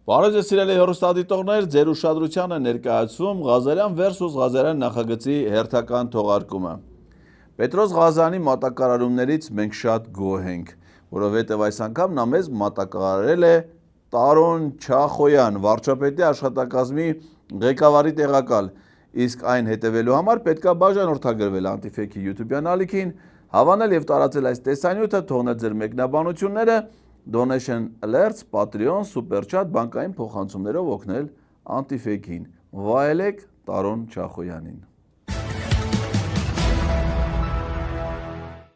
Բարև ձեզ սիրելի հեռուստադիտողներ, ձեր ուշադրությանը ներկայացում Ղազարյան versus Ղազարյան նախագծի հերթական թողարկումը։ Պետրոս Ղազարյանի մատակարարումներից մենք շատ գոհ ենք, որովհետև այս անգամ նա մեզ մատակարարել է Տարոն Չախոյան, վարչապետի աշխատակազմի ղեկավարի տեղակալ, իսկ այն հետևելու համար պետք է բաժանորդագրվել Անտիֆեքի YouTube-յան ալիքին, հավանել եւ տարածել այս տեսանյութը, թողնել ձեր մեկնաբանությունները, Donation Alerts, Patreon, Super Chat, բանկային փոխանցումներով օգնել Անտիֆեքին։ Վայելեք Տարոն Չախոյանին։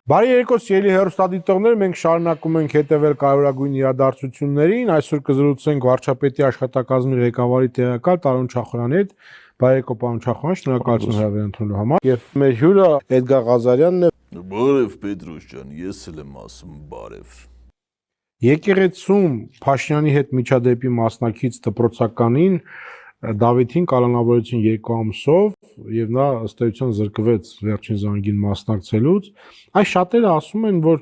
Բարի երեկո սիրելի հեռուստադիտողներ, մենք շարունակում ենք հետևել կարևորագույն իրադարձություններին։ Այսօր կզրուցենք վարչապետի աշխատակազմի ղեկավարի տեղակալ Տարոն Չախոյանի հետ։ Բարի երեկո, պարոն Չախոյան, շնորհակալություն հրավեր ընդունելու համար։ Եվ մեր հյուրը Էդգար Ղազարյանն է։ Բարև Պետրոս ջան, ես էլ եմ ասում բարև։ Եկեղեցում Փաշինյանի հետ միջադեպի մասնակից դպրոցականին Դավիթին կալանավորեցին 2 ամսով եւ նա ըստ էության զրկվեց վերջին զանգին մասնակցելուց։ Այս շատերը ասում են, որ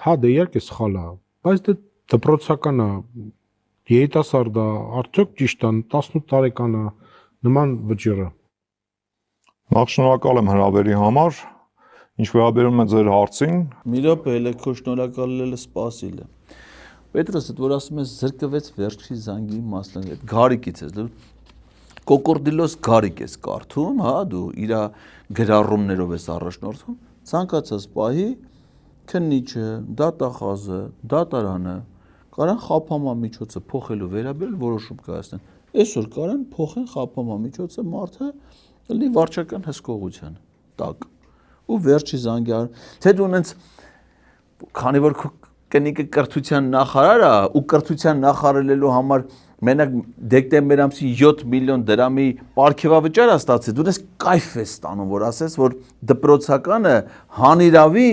հա դե իհարկե սխալ է, բայց դե դպրոցական է, երիտասարդ է, արդյոք ճիշտ է, 18 տարեկան է, նման վճիռը։ Նախ շնորհակալ եմ հրավերի համար, ինչ վերաբերում է ձեր հարցին։ Մի րոպե, էլ քո շնորհակալելը սպասիլ է։ Պետրոս, այդ որ ասում ես զրկվեց վերջի զանգի մասնակից, գարիկից ես, դու կոկորդիլոս գարիկ ես կարդում, հա, դու իր գրառումներով ես առաջնորդում, ցանկացած պահի քննիչը, դատախազը, դատարանը կարան խափամամիջոցը փոխելու վերաբերել որոշում կայացնեն։ Այսօր կարան փոխեն խափամամիջոցը մարդը լինի վարչական հսկողության տակ։ Ու վերջի զանգի, թե դու ունես քանի որ կնիկը կրթության նախարար է ու կրթության նախարարելու համար մենակ դեկտեմբեր ամսի 7 միլիոն դրամի պարգևավճար է ստացել, դու ես կայֆ ես ստանում, որ ասես, որ դպրոցականը հանիրավի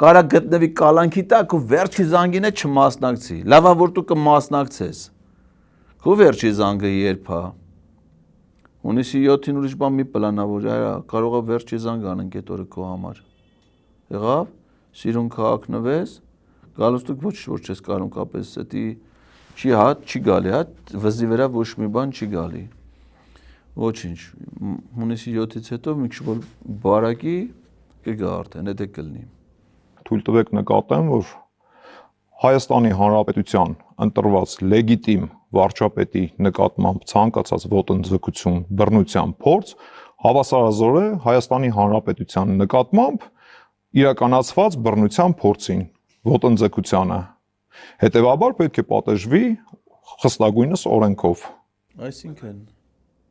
կարա գտնվի կալանքի տակ ու վերջի զանգին է չմասնակցի։ Լավ է, որ դու կմասնակցես։ Քո վերջի զանգը երբ է։ Հունիսի 7-ին ուրիշ բան մի պլանավոր, կարող է վերջի զանգ անենք այդ օրը քո համար։ Եղավ, սիրուն քաղաքնվես, գալուց դուք ոչ որ չես կարող կապես էդի չի գալի, հա, վզի վրա ոչ մի բան չի գալի։ Ոչինչ, հունիսի 7-ից հետո մի քիչ որ բարակի կգա արդեն, դա կլինի։ Թույլ տվեք նկատեմ, որ Հայաստանի Հանրապետության ընտրված լեգիտիմ վարչապետի նկատմամբ ցանկացած ոտնձգություն, բռնության փորձ հավասարազոր է Հայաստանի Հանրապետության նկատմամբ իրականացված բռնության փորձին, ոտնձգությանը։ Հետևաբար պետք է պատժվի խստագույնս օրենքով։ Այսինքն,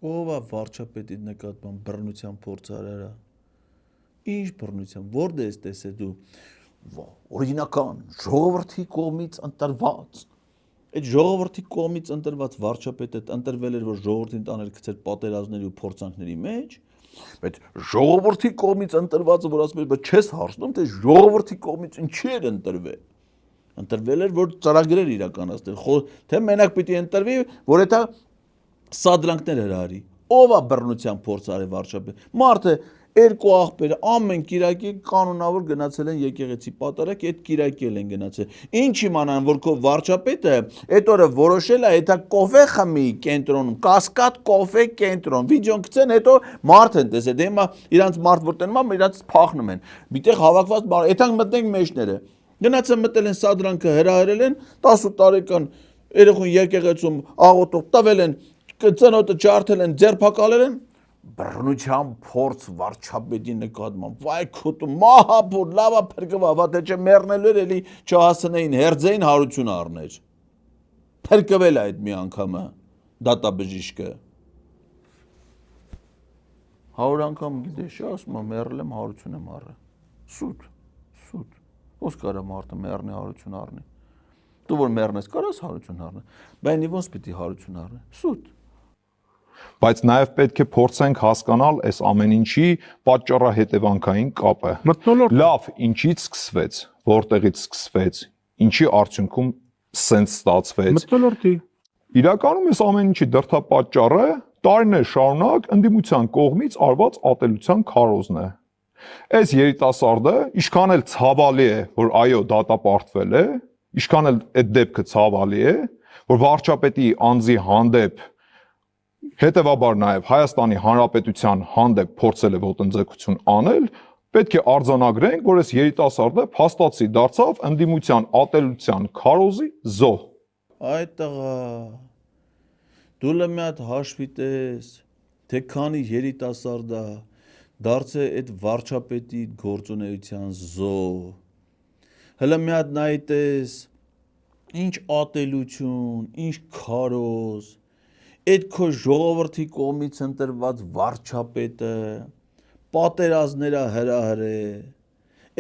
ով է վարչապետի նկատմամբ բռնության փորձարարը։ Ինչ բռնության, որտե՞ղ ես տեսել դու օրինական ժողովրդի կողմից ընտրված։ Այդ ժողովրդի կողմից ընտրված վարչապետը ընտրվել էր, որ ժողովրդին տաներ գցել պատերազմների ու փորձանքների մեջ, բայց ժողովրդի կողմից ընտրվածը, որ ասում ես, բայց չես հարցնում, թե ժողովրդի կողմից ինչի էր ընտրվել։ Ընտրվել էր, որ ծրագրեր իրականացնել, թե մենակ պիտի ընտրվի, որ դա սադրանքներ հրահարի։ Ով է բռնության փորձարար վարչապետ։ Մարդը երկու աղբեր ամեն կիրակի կանոնավոր գնացել են եկեղեցի պատարակ, այդ կիրակի են գնացել։ Ինչ իմանան, որ քո վարչապետը այդ օրը որոշել է, դա կոֆե խմի կենտրոնում, կասկադ կոֆե կենտրոն, վիդեոն գցեն, հետո մարդ են տեսել, դե հիմա իրանց մարդ որ տենում է, իրանց փախնում են։ Միտեղ հավաքված մարդ, այդքան մտնենք մեջները։ Գնացել մտել են սադրանքը հրահրել են 18 տարեկան երեխուն եկեղեցում աղոթող տվել են ծնոտը ջարդել են ձերբակալել են բռնության փորձ վարչապետի նկատմամբ վայ քուտու մահապուր լավա փրկվա թե չէ մեռնելու էր էլի չհասնեին հերձեին հարություն առներ փրկվել է այդ մի անգամը դատաբժիշկը 100 անգամ գիտես ասում եմ մեռել եմ հարություն եմ առել սուտ ոնց կարա մարդը մեռնի հարություն առնի դու որ մեռնես կարաս հարություն առնել բայց ոնց պիտի հարություն առնի սուտ Բայց նաև պետք է փորձենք հասկանալ այս ամեն ինչի պատճառահետևանքային կապը։ Լավ, ինչից սկսվեց, որտեղից սկսվեց, ինչի արդյունքում սենց ստացվեց։ Մթնոլորտի։ Իրականում այս ամեն ինչի դրդապատճառը տարիներ շարունակ ընդդիմության կողմից արված ատելության քարոզն է։ Այս երիտասարդը ինչքան էլ ցավալի է, որ այո, դատապարտվել է, ինչքան էլ այդ դեպքը ցավալի է, որ վարչապետի անձի հանդեպ հետևաբար նաև Հայաստանի Հանրապետության հանդեպ փորձել է ոտնձգություն անել, պետք է արձանագրենք, որ այս երիտասարդը փաստացի դարձավ ընդդիմության ատելության քարոզի զոհ։ Այդ տղա, դու լը մի հատ հաշվի տես, թե քանի երիտասարդա դարձե այդ վարչապետի գործունեության զոհ։ Հələ մի հատ նայի տես, ինչ ատելություն, ինչ քարոզ, այդ քո ժողովրդի կողմից ընտրված վարչապետը պատերազմները հրահրե,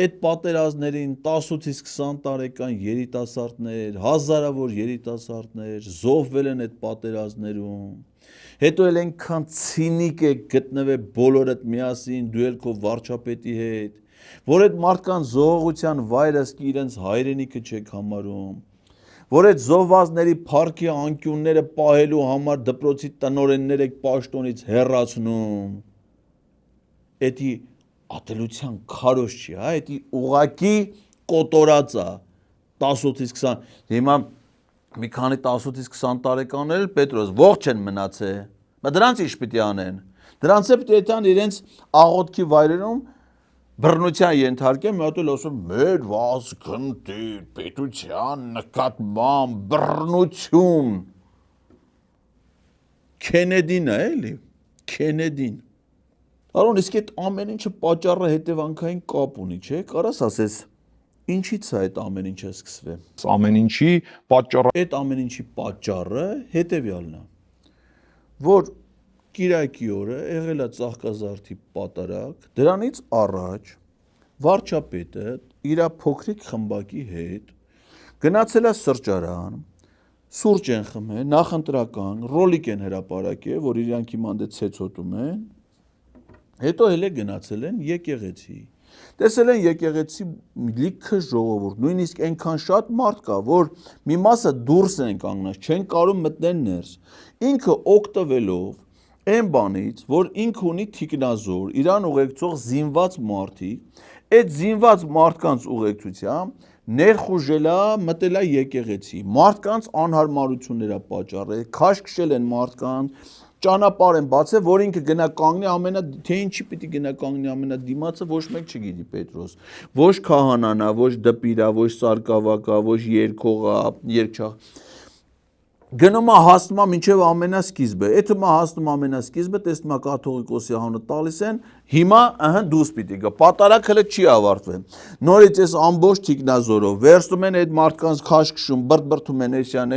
այդ պատերազմներին 18-ից 20 տարեկան երիտասարդներ, հազարավոր երիտասարդներ զոհվել են այդ պատերազմներում, հետո էլ այնքան ցինիկ է գտնվել բոլորդ միասին, դու էլ քո վարչապետի հետ, որ այդ մարդկան զոհողության վայրս իրենց հայրենիքը չեք համարում, որ այդ զոհվածների փառքի անկյունները պահելու համար դպրոցի տնօրեններ եք պաշտոնից հեռացնում, էդի ատելության քարոզ չի, հա, էդի ուղակի կոտորած է 18-ից 20, հիմա մի քանի 18-ից 20 տարեկաններ Պետրոս ողջ են մնացել, բայց դրանց ինչ պիտի անեն, դրանց է պիտի այդան իրենց աղոթքի վայրերում բռնության ենթարկեմ, մի հատ էլ ասում մեր վազգնդիր պետության նկատմամբ բռնություն Քենեդին է էլի, Քենեդին Արոն, իսկ այդ ամեն ինչը պատճառը հետևանքային կապ ունի, չէ՞, կարաս ասես ինչից է այդ ամեն ինչը սկսվել։ Ամեն ինչի պատճառը Այդ ամեն ինչի պատճառը հետևյալն է, որ Կիրակի օրը եղել է Ծաղկազարդի պատարակ, դրանից առաջ վարչապետը իր փոքրիկ խմբակի հետ գնացել է սրճարան, սուրճ են խմել, նախընտրական, ռոլիկ են հրապարակել, որ իրանք հիմա դե ցեցոտում են, հետո էլ գնացել են եկեղեցի։ Տեսել են եկեղեցի լիքը ժողովուրդ, նույնիսկ այնքան շատ մարդ կա, որ մի մասը դուրս են կանգնած, չեն կարող մտնել ներս։ Ինքը օգտվելով այն բանից, որ ինքը ունի թիկնազոր, իրան ուղեկցող զինված մարդիկ, այդ զինված մարդկանց ուղեկցությամբ ներխուժել է, մտել է եկեղեցի, մարդկանց անհարմարություններ է պատճառել, քաշքշել են մարդկանց, ճանապարհ են բացել, որ ինքը գնա կանգնի թե ինչի պիտի գնա կանգնի ամենադիմացը ոչ մեկ չգիտի Պետրոս, ոչ քահանան է, ոչ դպիր է, ոչ սարկավակ է, ոչ երգող է, երգչախ Գնում է հասնում է մինչև ամենասկիզբը, եթե մա հասնում ամենասկիզբը, տեսնում է կաթողիկոսի անունը տալիս են, հիմա դուս պիտի գա, պատարակ հələ չի ավարտվել, նորից այս ամբողջ թիկնազորով, վերցնում են այդ մարդկանց քաշքշում, բրդբրդում են էսյան,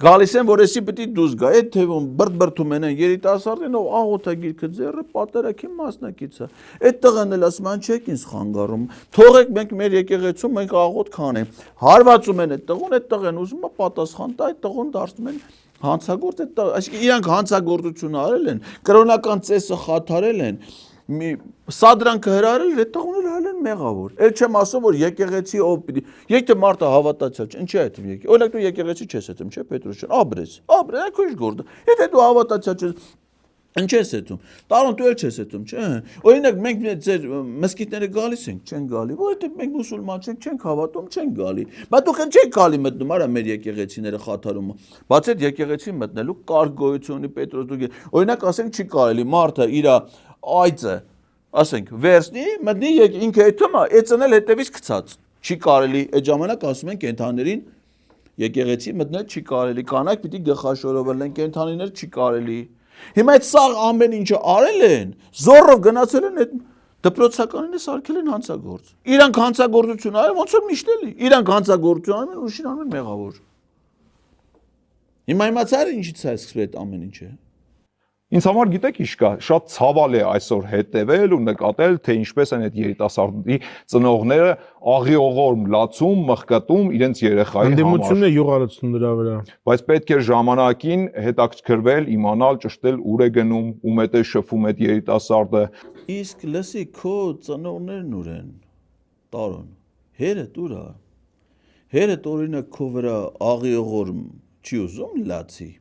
գալիս են, որ էսի պիտի դուս գա, այդ թվում բրդբրդում են երիտասարդին, ով աղոթագիրքը ձեռը պատարակի մասնակից է, այդ տղան էլ ասում են չեք ինձ խանգարում, թողեք մենք մեր եկեղեցում մենք աղոթք անենք, հարվածում են այդ տղուն ուզում է պատասխան տա, այդ տղուն դարձնում են հանցագործ, այսինքն իրանք հանցագործություն արել են, կրոնական ծեսը խաթարել են, սադրանքը հրահրել, այդ տղուները հələ են մեղավոր։ Էլ չեմ ասում, որ եկեղեցի ով պիտի, եթե մարդը հավատացյալ չէ, ինչի է այդում եկեղեցի։ Օրինակ դու եկեղեցի չես հետում, չէ՞ Պետրոս ջան, աբրես, այո ինչ գործ։ Եթե դու հավատացյալ չես, ինչ ես հետում։ Տարոն դու էլ չես հետում, չէ՞։ Օրինակ մենք ձեր մսկիթները գալիս ենք, չեն գալի, որովհետև մենք մուսուլման չենք հավատում, չեն գալի։ Բայց դուք չեք գալի մտնում, արա մեր եկեղեցիները խաթարում։ Բաց այդ եկեղեցի մտնելու կարգ գոյություն ունի Պետրոս դու։ Օրինակ ասենք չի կարելի մարդը իր այծը, ասենք, վերցնի, մտնի ինքը հետում է, այծն էլ հետևից գցած։ Չի կարելի, այդ ժամանակ ասում են կենդաններին եկեղեցի մտնել չի կարելի, կանայք պիտի գլխաշորովել են, կենդանիներ չի կարելի։ Հիմա այդ սաղ ամեն ինչը արել են, զորով գնացել են այդ դպրոցականին սարքել են հանցագործ։ Իրանք հանցագործություն արել, ոնց որ միշտ էլի, իրանք հանցագործություն արել, ուրիշին անում են մեղավոր։ Հիմա իմացա՞ր ինչից է սկսվել այդ ամեն ինչը։ Ինձ համար գիտեք ինչ կա, շատ ցավալ է այսօր հետևել ու նկատել, թե ինչպես են այդ երիտասարդի ծնողները աղիողորմ լացում, մխկտում իրենց երեխայի համար։ Ընդդիմությունն է յուղալացնում դրա վրա։ Բայց պետք է ժամանակին հետաքրքրվել, իմանալ, ճշտել ուր է գնում, ում հետ է շփվում այդ երիտասարդը։ Իսկ լսի, քո ծնողներն ուր են, Տարոն, հերդ ուր է։ Հերդ օրինակ քո վրա աղիողորմ չի ուզում լացի։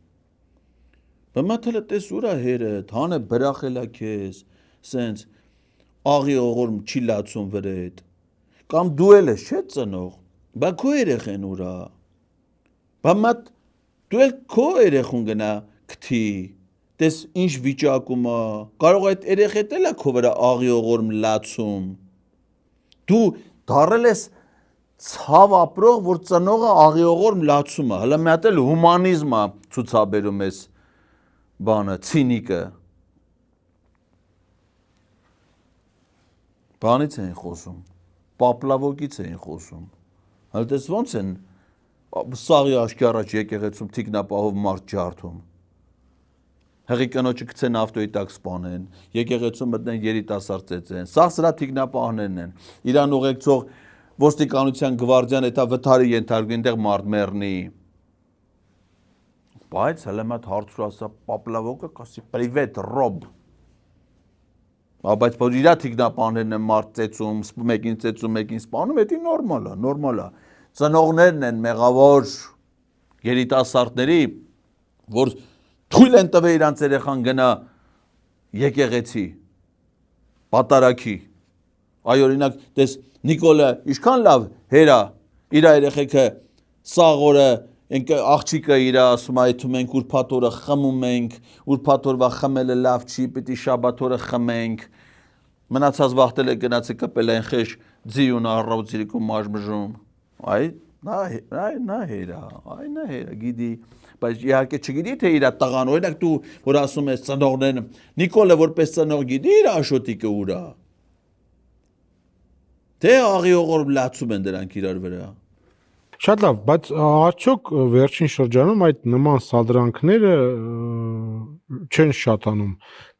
Բեմաթելը տես ուր է հերդ, հանը բրախելա քեզ, սենց աղիողորմ չի լացում վրեդ, կամ դու էլ ես չէ ծնող, բա քո երեխեն ուր է, բա մատ Դու էլ քո երեխուն գնա գթի, տես ինչ վիճակում է, կարող է այդ երեխեդ էլ է քո վրա աղիողորմ լացում։ Դու դարել ես ցավ ապրող, որ ծնողը աղիողորմ լացում է, հələ մի հատ էլ հումանիզմ է ցուցաբերում ես բանը, ցինիկը։ Բանից էին խոսում, պապլավոգից էին խոսում։ Հələ տես ոնց են սաղի աշկի առաջ եկեղեցում թիկնապահով մարդ ջարդում։ Հեղի կնոջը գցեն ավտոյի տակ սպանեն, եկեղեցում մտնեն երիտասարդ ծեծեն, սաղ սրա թիկնապահներն են, իրան ուղեկցող ոստիկանության գվարդիան էտա վթարի ենթարկվի, այնտեղ մարդ մեռնի։ Բայց հələ մի հատ հարցրու ասա պապլավոգը կասի պրիվետ ռոբ։ Բայց որ իրա թիկնապահներն են մարդ ծեծում, մեկին ծեծում, մեկին սպանում, դա նորմալ է։ Ծնողներն են մեղավոր երիտասարդների, որ թույլ են տվել իրանց երեխան գնա եկեղեցի, պատարագի։ Այ օրինակ, տես Նիկոլը ինչքան լավ հերա, իր երեխեքը սաղ օրը աղջիկը իր ասում է, այդում ենք ուրբաթ օրը խմում ենք, ուրբաթ օրվա խմելը լավ չի, պիտի շաբաթ օրը խմենք։ Մնացած վախտել է գնացի կպել են խեշ ձիուն առավոտիրիկում մաժմժում։ Այ նա հերա, գիտի, բայց իհարկե չգիտի թե իր տղան, օրինակ դու որ ասում ես ծնողներն, Նիկոլը որպես ծնող գիտի իր աշոտիկը ուր է։ Թե աղիողորմ լացում են դրանք իրար վրա։ Շատ լավ, բայց արդյոք վերջին շրջանում այդ նման սադրանքները չեն շատանում։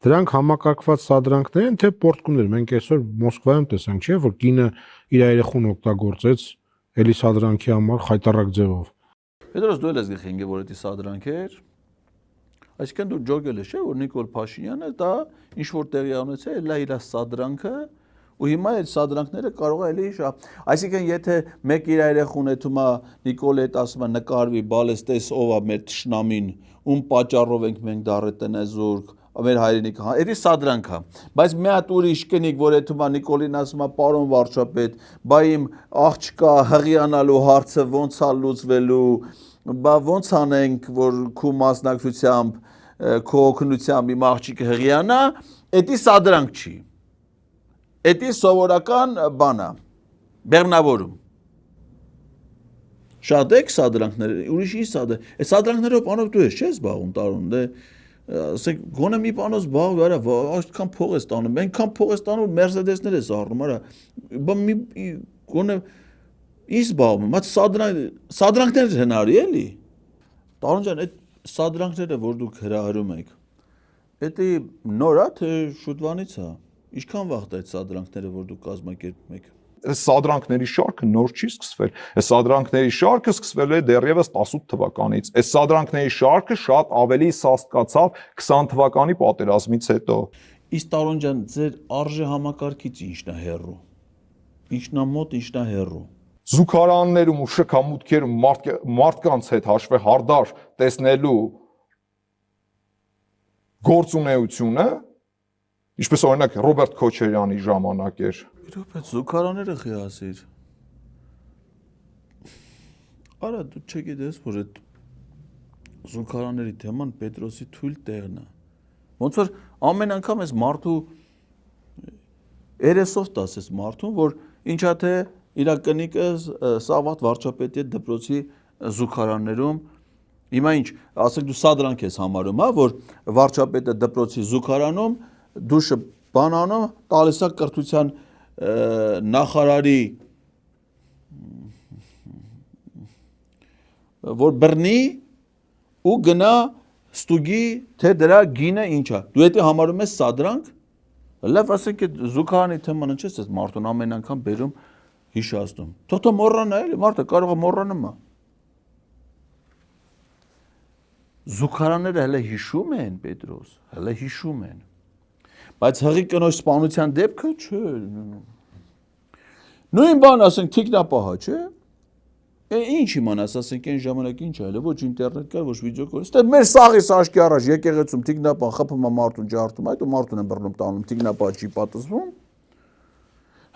Դրանք համակարգված սադրանքներ են, թե պորտկումներ։ Մենք այսօր Մոսկվայում տեսանք, չէ՞, որ կինը իր երեխուն օգտագործեց էլի սադրանքի համար խայտարակ ձևով։ Պետրոս դու ես գխինգ որ դա սադրանք էր։ Այսինքն դու ջոգել ես, չէ՞, որ Նիկոլ Փաշինյանը դա ինչ որ տեղի ունեցել, լա իր սադրանքը ու հիմա այդ սադրանքները կարող է էլի այսինքն եթե մեկ իր երեխուն էթում է Նիկոլը այդ ասում է նկարվի բալեստես ով է մեր թշնամին ում պատճառով ենք մենք դառը տնեզուրկ մեր հայրենիքը էդի սադրանք է բայց մի հատ ուրիշ կնիկ որ էթում է Նիկոլին ասում է պարոն վարչապետ բա իմ աղջկա հղիանալու հարցը ոնց է լուծվելու բա ոնց անենք որ քու մասնակցությամբ քո օգնությամբ իմ աղջիկը հղիանա էդի սադրանք չի Էդի սովորական բան է, բեռնավորում։ Շատ եք սադրանքներ, ուրիշ ի սադրանք, այդ սադրանքներով պանով դու ես չես զբաղվում տարուն, դե ասենք գոնե մի պանով զբաղվի, արա, այդքան փող ես տանում, այնքան փող ես տանում, Mercedes-ներ ես առնում, արա, բա մի գոնե ի զբաղվում, այդ սադրանքներ հնարի էլի։ Տարուն ջան, այդ սադրանքները, որ դուք հրահրում եք, էդի նոր է, թե շուտվանից է։ Ինչքան վաղ այդ սադրանքները որ դուք կազմակերպում եք Այս սադրանքների շարքը նոր չի սկսվել այս սադրանքների շարքը սկսվել է դեռևս 18 թվականից այս սադրանքների շարքը շատ ավելի սաստկացավ 20 թվականի պատերազմից հետո Իսկ Տարոն ջան ձեր արժե համակարգից ինչն է հեռու Ինչն է մոտ ինչն է հեռու Զուգարաններում ու շքամուտքերում մարդկանց հետ հաշվեհարդար տեսնելու գործունեությունը Ինչպես օրինակ Ռոբերտ Քոչարյանի ժամանակ էր։ Իրոք այդ զուգարանները խիասիր։ Արա դու չգիտես որ այդ զուգարանների թեման Պետրոսի թույլ տեղն է։ Ոնց որ ամեն անգամ ես մարդու երեսով տասես մարդուն որ ինչա թե իր կնիկը Սավաթ վարչապետի դպրոցի զուգարաններում Հիմա ինչ ասենք դու սադրանք ես համարում, հա որ վարչապետը դպրոցի զուգարանում դուշը բանանում տալիս է կրթության նախարարի որ բռնի ու գնա ստուգի թե դրա գինը ինչ է դու դա համարում ես սադրանք լավ ասենք զուգարանի թեման ինչպես ես մարդուն ամեն անգամ բերում հիշացնում թող մոռանա էլի մարդը կարող է մոռանում է զուգարանները հələ հիշում են Պետրոս հələ հիշում են Բայց հղի կնոջ սպանության դեպքը չէ։ Նույն բան ասենք թիկնապահա, չէ։ Ինչ իմանաս, ասենք այն ժամանակ ինչ այլ, ոչ ինտերնետ կար, ոչ վիդեո կար։ Ստե մեր սաղից աշկի առաջ եկեղեցում թիկնապահ խփում է մարդուն ջարդում, այդ ու մարդուն են բռնում տանում, թիկնապահ չի պատասվում։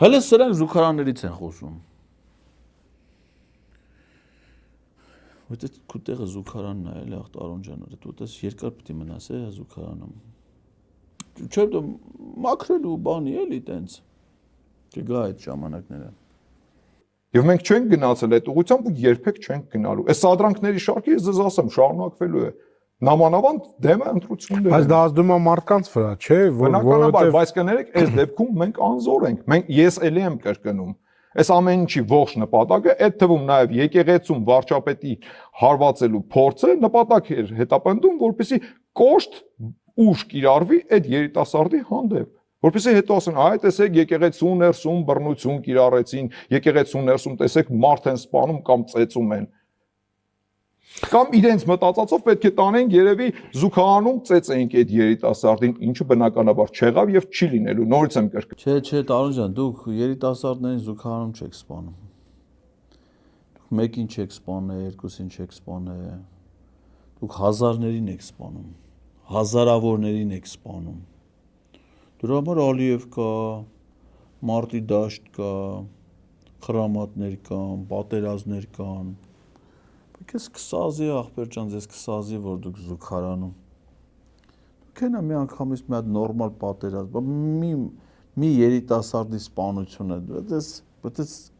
Հələ սրանք զուգարաններից են խոսում։ Որտե քո տեղը զուգարանն է, էլի Տարոն ջան, դու դες երկար պիտի մնաս է զուգարանում։ Չէ՞ դու մաքրելու բանի էլի տենց։ Կգա այդ ժամանակները։ Եվ մենք չենք գնացել այդ ուղղությամբ ու երբեք չենք գնալու։ Այս սադրանքների շարքը ես ձեզ ասեմ, շարունակվելու է։ Նամանավանդ դեմ է ընտրությունները։ Բայց դա ազդում է մարդկանց վրա, չէ՞, որովհետև բայց կներեք, այս դեպքում մենք անզոր ենք։ Մենք ես էլի եմ կրկնում։ Այս ամեն ինչի ողջ նպատակը այդ թվում նաև եկեղեցում վարչապետի հարվածելու փորձը նպատակ էր հետապնդում, որպեսզի կոշտ ուժ կիրառվի այդ երիտասարդի հանդեպ, որպեսզի հետո ասեն, այ տեսեք եկեղեցու ներսում բռնություն կիրառեցին, եկեղեցու ներսում տեսեք մարդ են սպանում կամ ծեծում են։ Կամ իրենց մտածածով պետք է տանենք երևի զուգարանում ծեծենք այդ երիտասարդին, ինչը բնականաբար չեղավ եւ չի լինելու։ Նորից եմ կրկնում։ Չէ, Տարոն ջան, դուք երիտասարդներին զուգարանում չեք սպանում։ Դուք մեկին չեք սպանել, երկուսին չեք սպանել։ Դուք հազարներին եք սպանում։ Հազարավորներին եք սպանում։ Դրա համար Ալիև կա, Մարտի դաշտ կա, խրամատներ կան, պատերազմներ կան։ Ես կսազի ախպեր ջան, ձեզ կսազի, որ դուք զուգարանում։ Դուք ենա մի անգամից մի հատ նորմալ պատերազմ, մի երիտասարդի սպանությունը, դες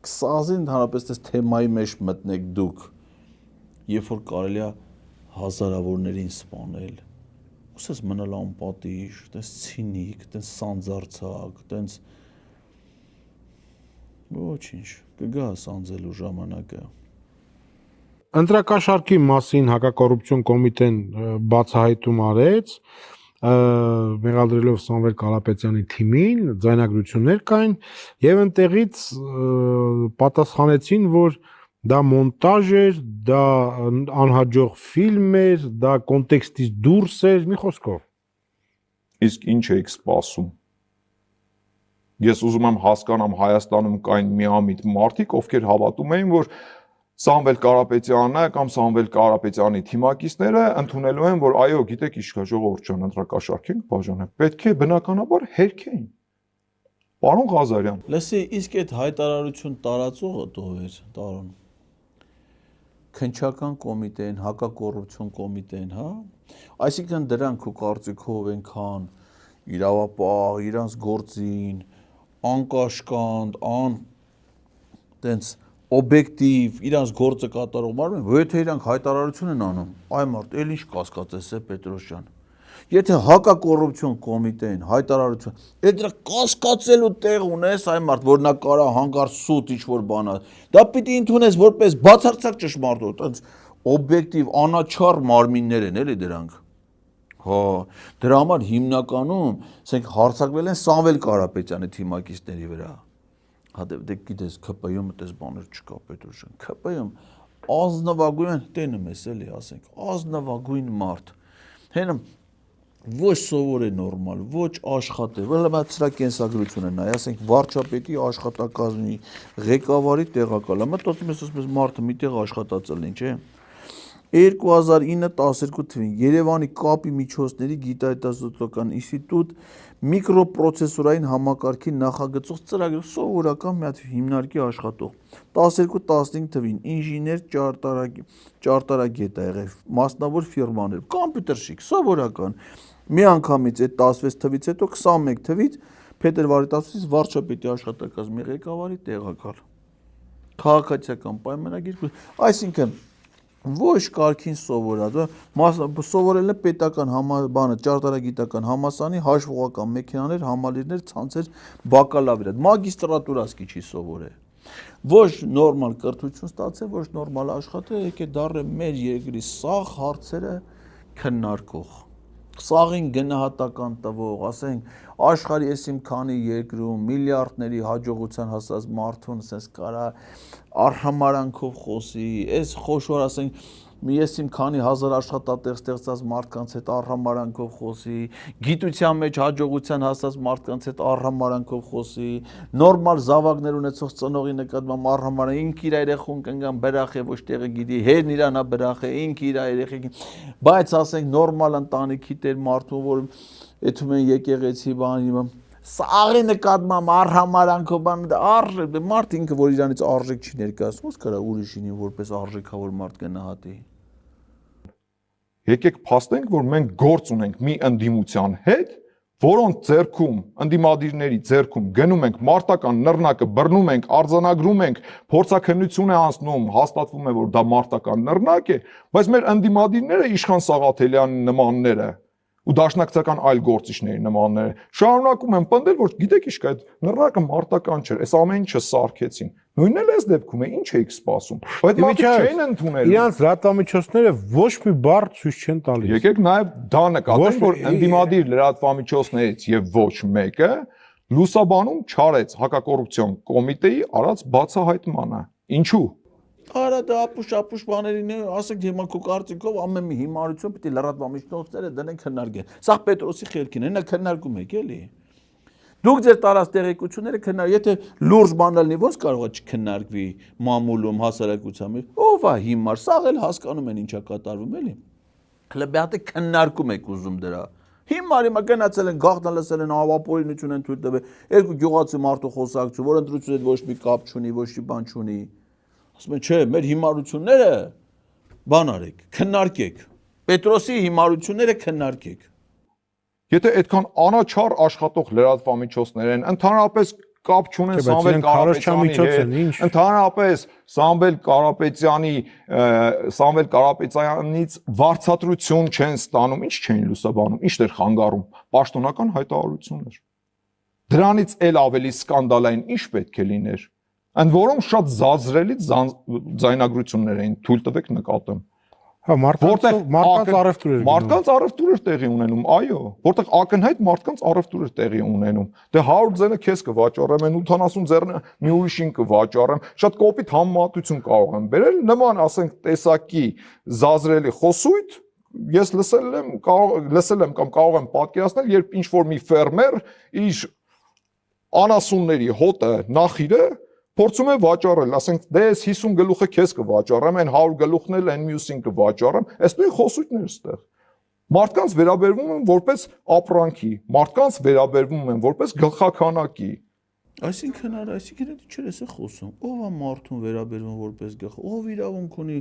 կսազի ընդհանրապես դες թեմայի մեջ մտնեք դուք, երբ որ կարելի է հազարավորներին սպանել։ Ուսես մնալ անպատիժ, դες ցինիկ, դες սանձարցակ, դες ոչինչ, կգա սանձելու ժամանակը։ Ընտրակաշարքի մասին հակակոռուպցիոն կոմիտեն բացահայտում արեց, մեղադրելով Սամվել Կարապետյանի թիմին, ձայնագրություններ կային եւ այնտեղից պատասխանեցին, որ դա մոնտաժ էր, դա անհաջող ֆիլմ էր, դա կոնտեքստից դուրս էր, մի խոսքով։ Իսկ ինչ եք սպասում։ Ես ուզում եմ հասկանամ Հայաստանում կային միամիտ մարդիկ, ովքեր հավատում էին, որ Սամվել Կարապետյանը կամ Սամվել Կարապետյանի թիմակիցները ընդունելու են, որ այո, գիտեք ինչ կա, ժողովուրդ ջան, ընտրակաշարք ենք բաժանենք, պետք է բնականաբար հերքեին։ Պարոն Ղազարյան։ Լսի, իսկ այդ հայտարարություն տարածողը ով էր, Տարոն։ Քննչական կոմիտեն, հակակոռուպցիոն կոմիտեն, հա։ Այսինքն դրանք ու կարծիքով ենքան իրավապահ, իրանց գործին, անկաշկանդ, տենց օբյեկտիվ, իրանց գործը կատարող մարդ են, որ եթե իրանք հայտարարություն են անում, այ մարդ, էլ ինչ կասկածես է Պետրոս ջան։ Եթե հակակոռուպցիոն կոմիտեն հայտարարություն, այդ դրա կասկածելու տեղ ունես, այ մարդ, որ նա կարա հանգարց սուտ ինչ-որ բանա, դա պիտի ընդունես որպես բացարձակ ճշմարտ, այնց օբյեկտիվ անաչառ մարմիններ են, էլի դրանք։ Հա, դրա համար հիմնականում, ասենք հարձակվել են Սամվել Կարապետյանի թիմակիցների վրա։ Հա դե գիտես ՔՊ-ում այդպես բաներ չկա Պետրոս ջան, ՔՊ-ում ազնվագույն տենում ես էլի, ասենք, ազնվագույն մարդ։ Հենը ոչ սովոր է նորմալ, ոչ աշխատե, վլմացրա կենսագրություն է նայ, ասենք վարչապետի աշխատակազմի ղեկավարի տեղակալ, մտածում ես ասես մարդը միտեղ աշխատած լինի, չէ։ 2009-12 թվին Երևանի կապի միջոցների գիտահետազոտական ինստիտուտ միկրոպրոցեսորային համակարգի նախագծող ծրագրի սովորական մի հատ հիմնարկի աշխատող 12-15 թվին ինժեներ ճարտարագետ ա եղել մասնավոր ֆիրմաներ կոմպյուտերշիկ սովորական մի անգամից այդ 16 թվից հետո 21 թվից փետրվարի 16-ից վարչապետի աշխատակազմի ղեկավարի տեղակալ քաղաքացիական պայմանագիր այսինքն ոչ կարգին սովորած, սովորել է պետական բանը, ճարտարագիտական համալսարանի հաշվողական մեքենաներ, համալիրներ, ցանցեր, բակալավրիատ, մագիստրատուրաս քիչի սովոր է։ Ոչ նորմալ կրթություն ստացել, ոչ նորմալ աշխատել, եկե դառը մեր երկրի սաղ հարցերը քննարկող։ Սաղին գնահատական տվող, ասենք, աշխարհի էսիմ քանի երկրում միլիարդների հաջողության հասած մարդուն, ասես կարա արհամարանքով խոսի, այս խոշոր, ասենք, Ես իմ քանի հազար աշխատատեղ ստեղծած մարդկանց հետ արհամարանքով խոսի, գիտության մեջ հաջողության հասած մարդկանց հետ արհամարանքով խոսի, նորմալ զավակներ ունեցող ծնողի նկատմամբ արհամարանք, ինք իր երեխուն կնգան բրախ է ոչ տեղը գիտի, հերն իրանա բրախ է, ինք իր երեխեքին, բայց ասենք նորմալ ընտանիքի տեր մարդու, որ եթում են եկեղեցի բանի, սաղի նկատմամբ արհամարանքով բան մարդ ինքը որ իրանից արժեք չի ներկայացնում, ո՞ց կարա ուրիշին որպես արժեքավոր մարդ գնահատի։ Եկեք փաստենք, որ մենք գործ ունենք մի ընդդիմության հետ, որոնց ձեռքում, ընդդիմադիրների ձեռքում գնում ենք մարտական նռնակը, բռնում ենք, արձանագրում ենք, փորձաքննություն է անցնում, հաստատվում է, որ դա մարտական նռնակ է, բայց մեր ընդդիմադիրները Իշխան Սաղաթելյանի նմանները ու դաշնակցական այլ գործիչների նմանները շարունակում են պնդել, որ գիտեք ինչ կա, այդ նռնակը մարտական չէր, այս ամեն ինչը սարքեցին։ Նույնն էլ այս դեպքում է, ինչ էիք սպասում։ Բայց մարդիկ չէին ընդունել։ Իրանց լրատվամիջոցները ոչ մի բառ ցույց չեն տալիս։ Եկեք նաև դա նկատենք, որ ընդդիմադիր լրատվամիջոցներից եւ ոչ մեկը լուսաբանում չարեց հակակոռուպցիոն կոմիտեի արած բացահայտմանը։ Ինչու։ Արա դա ապուշ բաներին է, ասենք հիմա քո կարծիքով ամեն մի հիմարություն պետք է լրատվամիջոցները դնեն քննարկեն։ Սա Պետրոսի խելքին է, նա քննարկում եք էլի։ Դուք ձեր տարած տեղեկությունները քննարկեք, եթե լուրջ բան լինի, ո՞նց կարող է չքննարկվի մամուլում, հասարակության մեջ։ Ո՞վ է հիմար, սաղ էլ հասկանում են ինչա կատարվում էլի։ Հլը քննարկում եք ուզում դրա։ Հիմա գնացել են գաղտնա լսել են ավապորինություն են թույլ տվել, երկու գյուղացի մարդու խոսակցություն, որ ընտրությունից հետ ոչ մի կապ չունի, ոչ մի բան չունի։ Ասում են, չէ, մեր հիմարությունները բան արեք, քննարկեք։ Պետրոսի հիմարությունները քննարկեք։ Եթե այդքան անաչառ աշխատող լրատվամիջոցներ են, ընդհանրապես կապ չունեն Սամվել Կարապետյանի հետ, ընդհանրապես Սամվել Կարապետյանից վարձատրություն չեն ստանում, ինչ չեն լուսաբանում, ինչ դեր խանգարում, պաշտոնական հայտարարություններ։ Դրանից էլ ավելի սկանդալային ինչ պետք է լիներ։ Ընդ որում շատ զազրելի ձայնագրություններ էին, թույլ տվեք նկատեմ։ Հա, մարդկանց առևտուր էր։ Մարդկանց առևտուր էր տեղի ունենում, այո, որտեղ ակնհայտ մարդկանց առևտուր էր տեղի ունենում։ Դե 100 ձենը քեզ կվաճառեմ, այն 80 ձեռը մի ուրիշին կվաճառեմ, շատ կոպիտ համեմատություն կարող եմ բերել, նման, ասենք, տեսակի զազրելի խոսույթ ես լսել եմ կամ կարող եմ պատկերացնել, երբ ինչ որ մի ֆերմեր իր անասունների հոտը, նախիրը փորձում է վաճառել, ասենք, դե ես 50 գլուխը քեզ կվաճառեմ, այն 100 գլուխն էլ այն մյուսին կվաճառեմ, այս նույն խոսույթն էր ստեղ։ Մարդկանց վերաբերվում են որպես ապրանքի, մարդկանց վերաբերվում են որպես գլխաքանակի։ Այսինքն ինչեր է խոսում։ Ով է մարդուն վերաբերվում որպես գլխ, ով իրավունք ունի։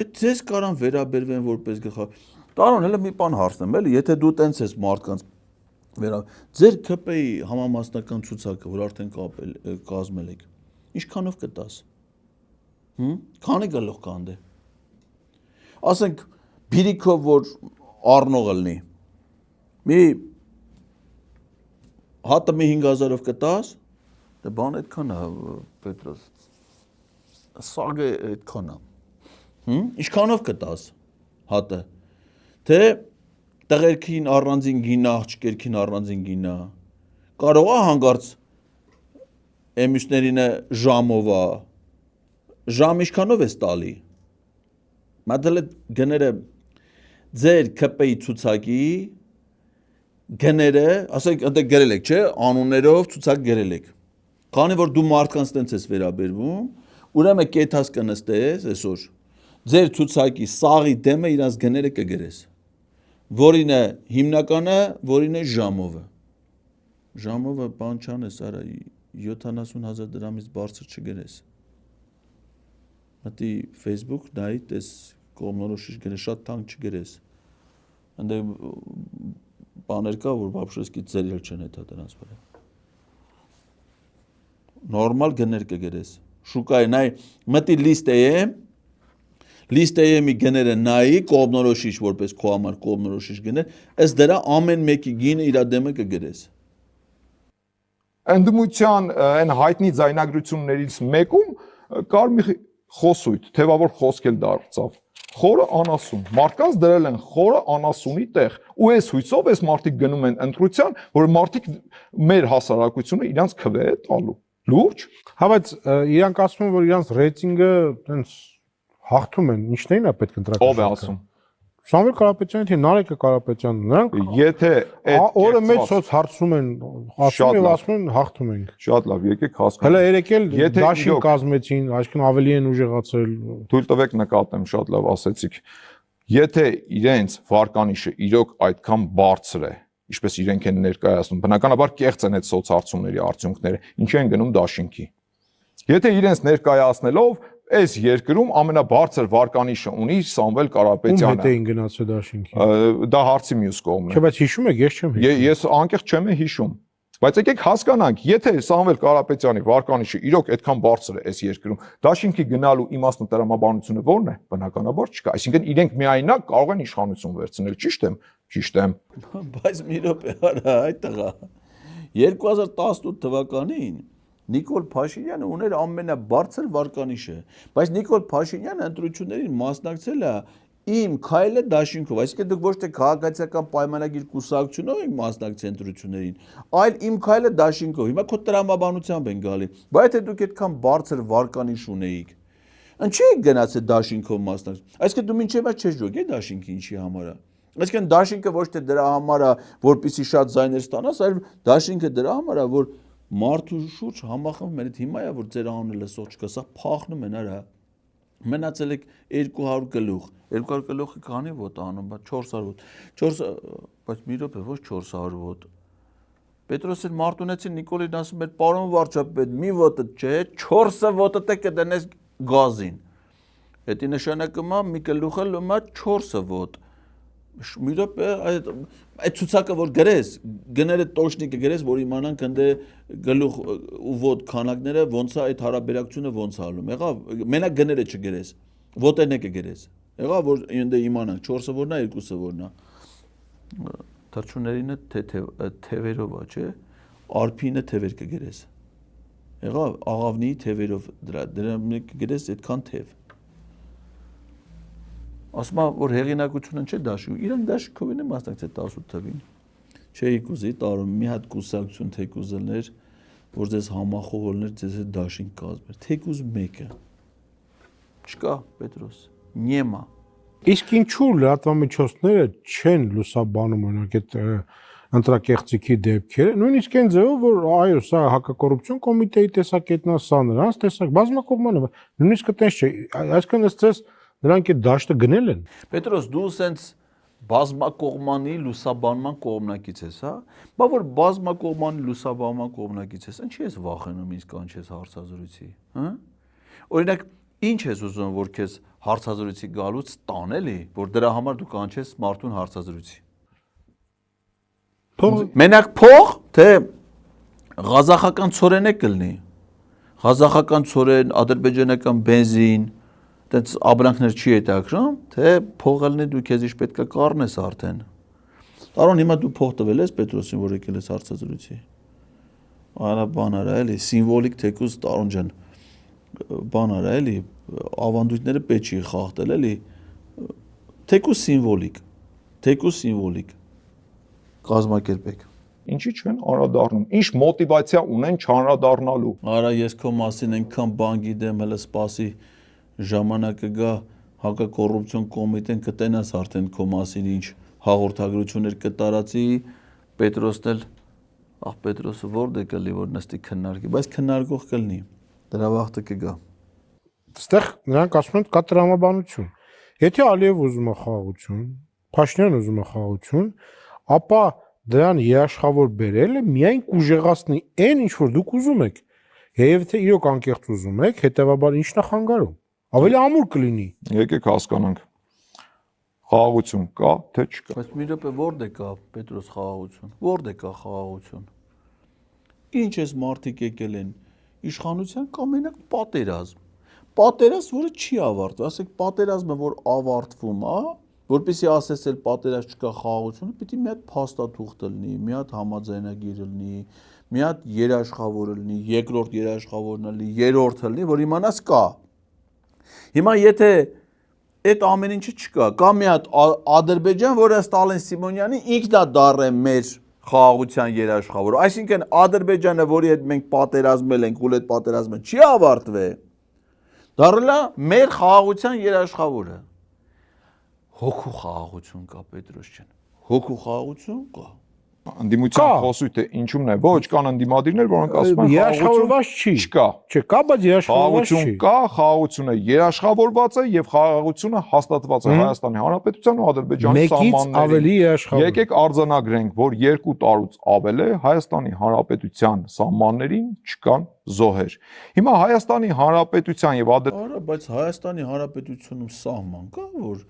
Այդ ձեզ կարան վերաբերվեն որպես գլխ։ Տարոն հələ մի բան հարցնեմ, էլի, եթե դու տենց ես մարդկանց ձեր ԿՊ-ի համամասնական ցուցակը, որ արդեն կազմել եք, ինչքանով կտաս։ Քանի գլուխ կանդե։ Ասենք բիրիքով որ առնողը լինի։ Մի հատը մի 5000-ով կտաս, դե բան այդքան է, Պետրոս։ Սագը այդքան է։ Ինչքանով կտաս հատը։ Թե տղերքին առանձին գինա, աղջիկերքին առանձին գինա։ Կարող է հանգարց էմյուսներին ժամով է։ Ժամ ինչքանով ես տալի։ Մատել գները ձեր ԿՊ-ի ցուցակի գները, ասենք այնտեղ գրել եք, չէ, անուններով ցուցակ գրել եք։ Քանի որ դու մարդկանց տենց ես վերաբերվում, ուրեմն կեթաս կնստես այսօր։ Ձեր ցուցակի սաղի դեմը իրանց գները կգրես։ Որին է հիմնականը, որին է ժամովը։ Ժամովը բան չանես, արա 70,000 դրամից բարձր չգրես։ Մտի Facebook նայի, տես կողմնորոշիչ գրես, շատ թանկ չգրես։ Այնտեղ բաներ կա, որ բաբշեսկի ծերել չեն հետա դրանց վրա։ Նորմալ գներ կգրես։ Շուկայի նայ, մտի լիստեյը մի գները նայի, կողմնորոշիչ որպես քո համար կողմնորոշիչ գներ, ըստ դրա ամեն մեկի գինը իր դեմը կգրես։ Ընդդիմության այն հայտնի ձայնագրություններից մեկում կար մի խոսույթ, թեվավոր խոսք էլ դարձավ։ Խորը անասուն։ Մարդկանց դրել են խորը անասունի տեղ, ու այս հույսով այս մարդիկ գնում են ընտրության, որ մարդիկ մեր հասարակությունը իրանց քվե է տալու։ Լուրջ։ Հա, բայց իրանք ասում են, որ իրանց ռեյտինգը տենց հաղթում են, ինչն է պետք ընտրական։ Ով է ասում։ Սամվել Կարապետյանը, թե Նարեկը Կարապետյանը, նրանք եթե այդ օրը մեջ սոց հարցում են, ասում եւ ասում են հաղթում ենք։ Շատ լավ, եկեք հասկանանք։ Հələ երեկել դաշին կազմեցին, այսինքն ավելի են ուժեղացել։ Թույլ տվեք նկատեմ, շատ լավ ասեցիք։ Եթե իրենց վարկանիշը իրոք այդքան բարձր է, ինչպես իրենք են ներկայացնում, բնականաբար կեղծ են այդ սոցհարցումների արդյունքները, ինչի են գնում դաշինքի։ Եթե իրենց ներկայացնելով այս երկրում ամենաբարձր վարկանիշը ունի Սամվել Կարապետյանը։ Ում հետ էին գնացել դաշինքի։ Դա հարցի մյուս կողմն է։ Չէ, բայց հիշում եք, ես չեմ հիշում։ Ես անկեղծ չեմ հիշում։ Բայց եկեք հասկանանք, եթե Սամվել Կարապետյանի վարկանիշը իրոք այդքան բարձր է այս երկրում, դաշինքի գնալու իմաստն ու տրամաբանությունը ո՞րն է։ Բնականաբար չկա։ Այսինքն իրենք միայնակ կարող են իշխանություն վերցնել, ճիշտ եմ։ Ճիշտ եմ։ Բայց մի րոպե, արա, այդ տղա 2018 թվականին Նիկոլ Փաշինյանը ուներ ամենաբարձր վարկանիշը, բայց Նիկոլ Փաշինյանը ընտրություններին մասնակցել է իմ քայլը դաշինքով, այսինքն դուք ոչ թե քաղաքացիական պայմանագիր կուսակցությունով եք մասնակցել ընտրություններին, այլ իմ քայլը դաշինքով։ Հիմա քո տրամաբանությամբ են գալի, բայց եթե դուք այդքան բարձր վարկանիշ ունեիք, ինչի եք գնացել դաշինքով մասնակցել։ Այսինքն դու մինչև այս չես ջոգ է դաշինքի ինչի համար է։ Այսինքն դաշինքը ոչ թե դրա համար է, որպեսզի շատ ձայներ ստանաս, այլ դաշինքը դրա համար է, որ մարդու շուրջ համախմբում են, հիմա է որ ձեր անունը լսող չկա, սա փախնում են արա։ Մնացել եք 200 գլուխ, 200 գլուխը քանի ոտ անում, բայց 400 ոտ, 400, բայց մի րոպե ոչ 400 ոտ։ Պետրոսին մարտունեցին Նիկոլին ասում էր, պարոն վարչապետ, մի ոտը չէ, 4 ոտը թե կդնես գազին։ Դա նշանակում է մի գլուխը լումա 4 ոտ։ Մի րոպե այդ ցուցակը որ գրես, գները տոշնիկը գրես, որ իմանանք ընդ գլուխ ու ոտ քանակները ոնց է այդ հարաբերակցությունը ոնց է ալում։ Եղավ, մենակ գները չգրես, ոտերն է կգրես։ Եղավ, որ ընդ իմանանք 4-ը որն է, 2-ը որն է։ Թրջուններինը թևերով է, չէ։ Արփինը թևեր կգրես։ Եղավ, աղավնի թևերով դրա կգրես այդքան թև։ Ասում եմ, որ հեղինակությունը չէ դաշինք, իրենք դաշինքով են մասնակցել 18 թվին։ Չէի կուզի տարում մի հատ կուսակցություն թեկուզելներ, որ ձեզ համախոհոլներ, ձեզ հետ դաշինք կազմեր։ Թեկուզ մեկը։ Չկա, Պետրոս, նյեմա։ Իսկ ինչու լրատվամիջոցները չեն լուսաբանում օրինակ այդ ընտրակեղծիքի դեպքերը, նույնիսկ այն ձևով, որ այո, սա հակակոռուպցիոն կոմիտեի տեսակետն է, սա նրանց տեսակ, բազմակողմանը, նույնիսկ այդպես չէ, այսինքն ըստ նրանք այդ դաշտը գնել են։ Պետրոս, դու սենց բազմակողմանի լուսաբանման կողմնակից ես, հա։ Բա որ բազմակողմանի լուսաբանման կողմնակից ես, ինչի ես վախենում ինձ կանչես հարցազրույցի, հա։ Օրինակ, ինչ ես ուզում, որ քեզ հարցազրույցի գալուց տան էլի, որ դրա համար դու կանչես մարդուն հարցազրույցի։ Մենակ փող, թե ղազախական ցորեն է կլինի։ Ղազախական ցորեն, ադրբեջանական բենզին, այդպես ապրանքներ չի հետաքրում, թե փողը լինի դու քեզ ինչ պետք է կառնես արդեն։ Տարոն հիմա դու փող տվել ես Պետրոսին, որ եկել ես հարցազրույցի։ Արա բան արա էլի, սիմվոլիկ թեկուզ Տարոն ջան, բան արա էլի, ավանդույթները պետք չի խախտել էլի։ Թեկուզ սիմվոլիկ կազմակերպեք։ Ինչի չեն անդրադառնում։ Ինչ մոտիվացիա ունեն չանդրադառնալու։ Արա ես քո մասին այնքան բան գիտեմ, հələ սպասի ժամանակը գա հակակոռուպցիոն կոմիտեն կտենաս արդեն քո մասին ինչ հաղորդագրություններ կտարածի, Պետրոսն էլ, ախ Պետրոսը որտե կլի որ նստի քննարկի, բայց քննարկող կլինի, դրա վաղտը կգա։ Այստեղ նրանք ասում են կա տրամաբանություն։ Եթե Ալիև ուզում է խաղաղություն, Փաշինյանը ուզում է խաղաղություն, ապա դրան երաշխավոր բերելը միայն կուժեղացնի այն ինչ որ դուք ուզում եք։ Եվ թե իրոք անկեղծ ուզում եք, հետեւաբար ինչն է խանգարում։ Ավելի ամուր կլինի։ Եկեք հասկանանք։ Խաղաղություն կա, թե չկա։ Բայց մի րոպե որտե կա Պետրոս խաղաղություն։ Որտե կա խաղաղություն։ Ինչ էս մարդիկ եկել են իշխանության կամ մենակ պատերազմ։ Պատերազմ, որը չի ավարտվում, ասեք պատերազմը, որ ավարտվում է, որպեսզի ասես էլ պատերազմ չկա խաղաղությունը, պիտի մի հատ փաստաթուղթ լինի, մի հատ համաձայնագիր լինի, մի հատ երաշխավոր լինի, երկրորդ երաշխավորն լինի, երրորդը լինի, որ իմանաս կա։ Հիմա եթե այդ ամեն ինչը չկա, կա մի հատ Ադրբեջան, որը Ստալին Սիմոնյանի ինքն է դառել մեր խաղաղության երաշխավորը, այսինքն Ադրբեջանը, որի հետ մենք պատերազմել ենք, ու այդ պատերազմը չի ավարտվել, դառել է մեր խաղաղության երաշխավորը։ Հոգու խաղաղություն կա Պետրոս ջան։ Հոգու խաղաղություն կա։ Անդիմության խոսույթը ինչու՞մն է։ Ոչ, կան անդիմադիրներ, որոնք ասում են երաշխավորված չի։ Չկա։ Չկա, բայց երաշխավորված Խաղաղություն չի։ կա, խաղաղությունը երաշխավորված է եւ խաղաղությունը հաստատված է Հայաստանի Հանրապետության ու Ադրբեջանի Մեկից ավելի երաշխավոր։ Եկեք արձանագրենք, որ 2 տարուց ավել է Հայաստանի Հանրապետության սահմաններին չկան զոհեր։ Հիմա Հայաստանի Հանրապետության եւ Արա, բայց Հայաստանի Հանրապետությունում սահման կա, որ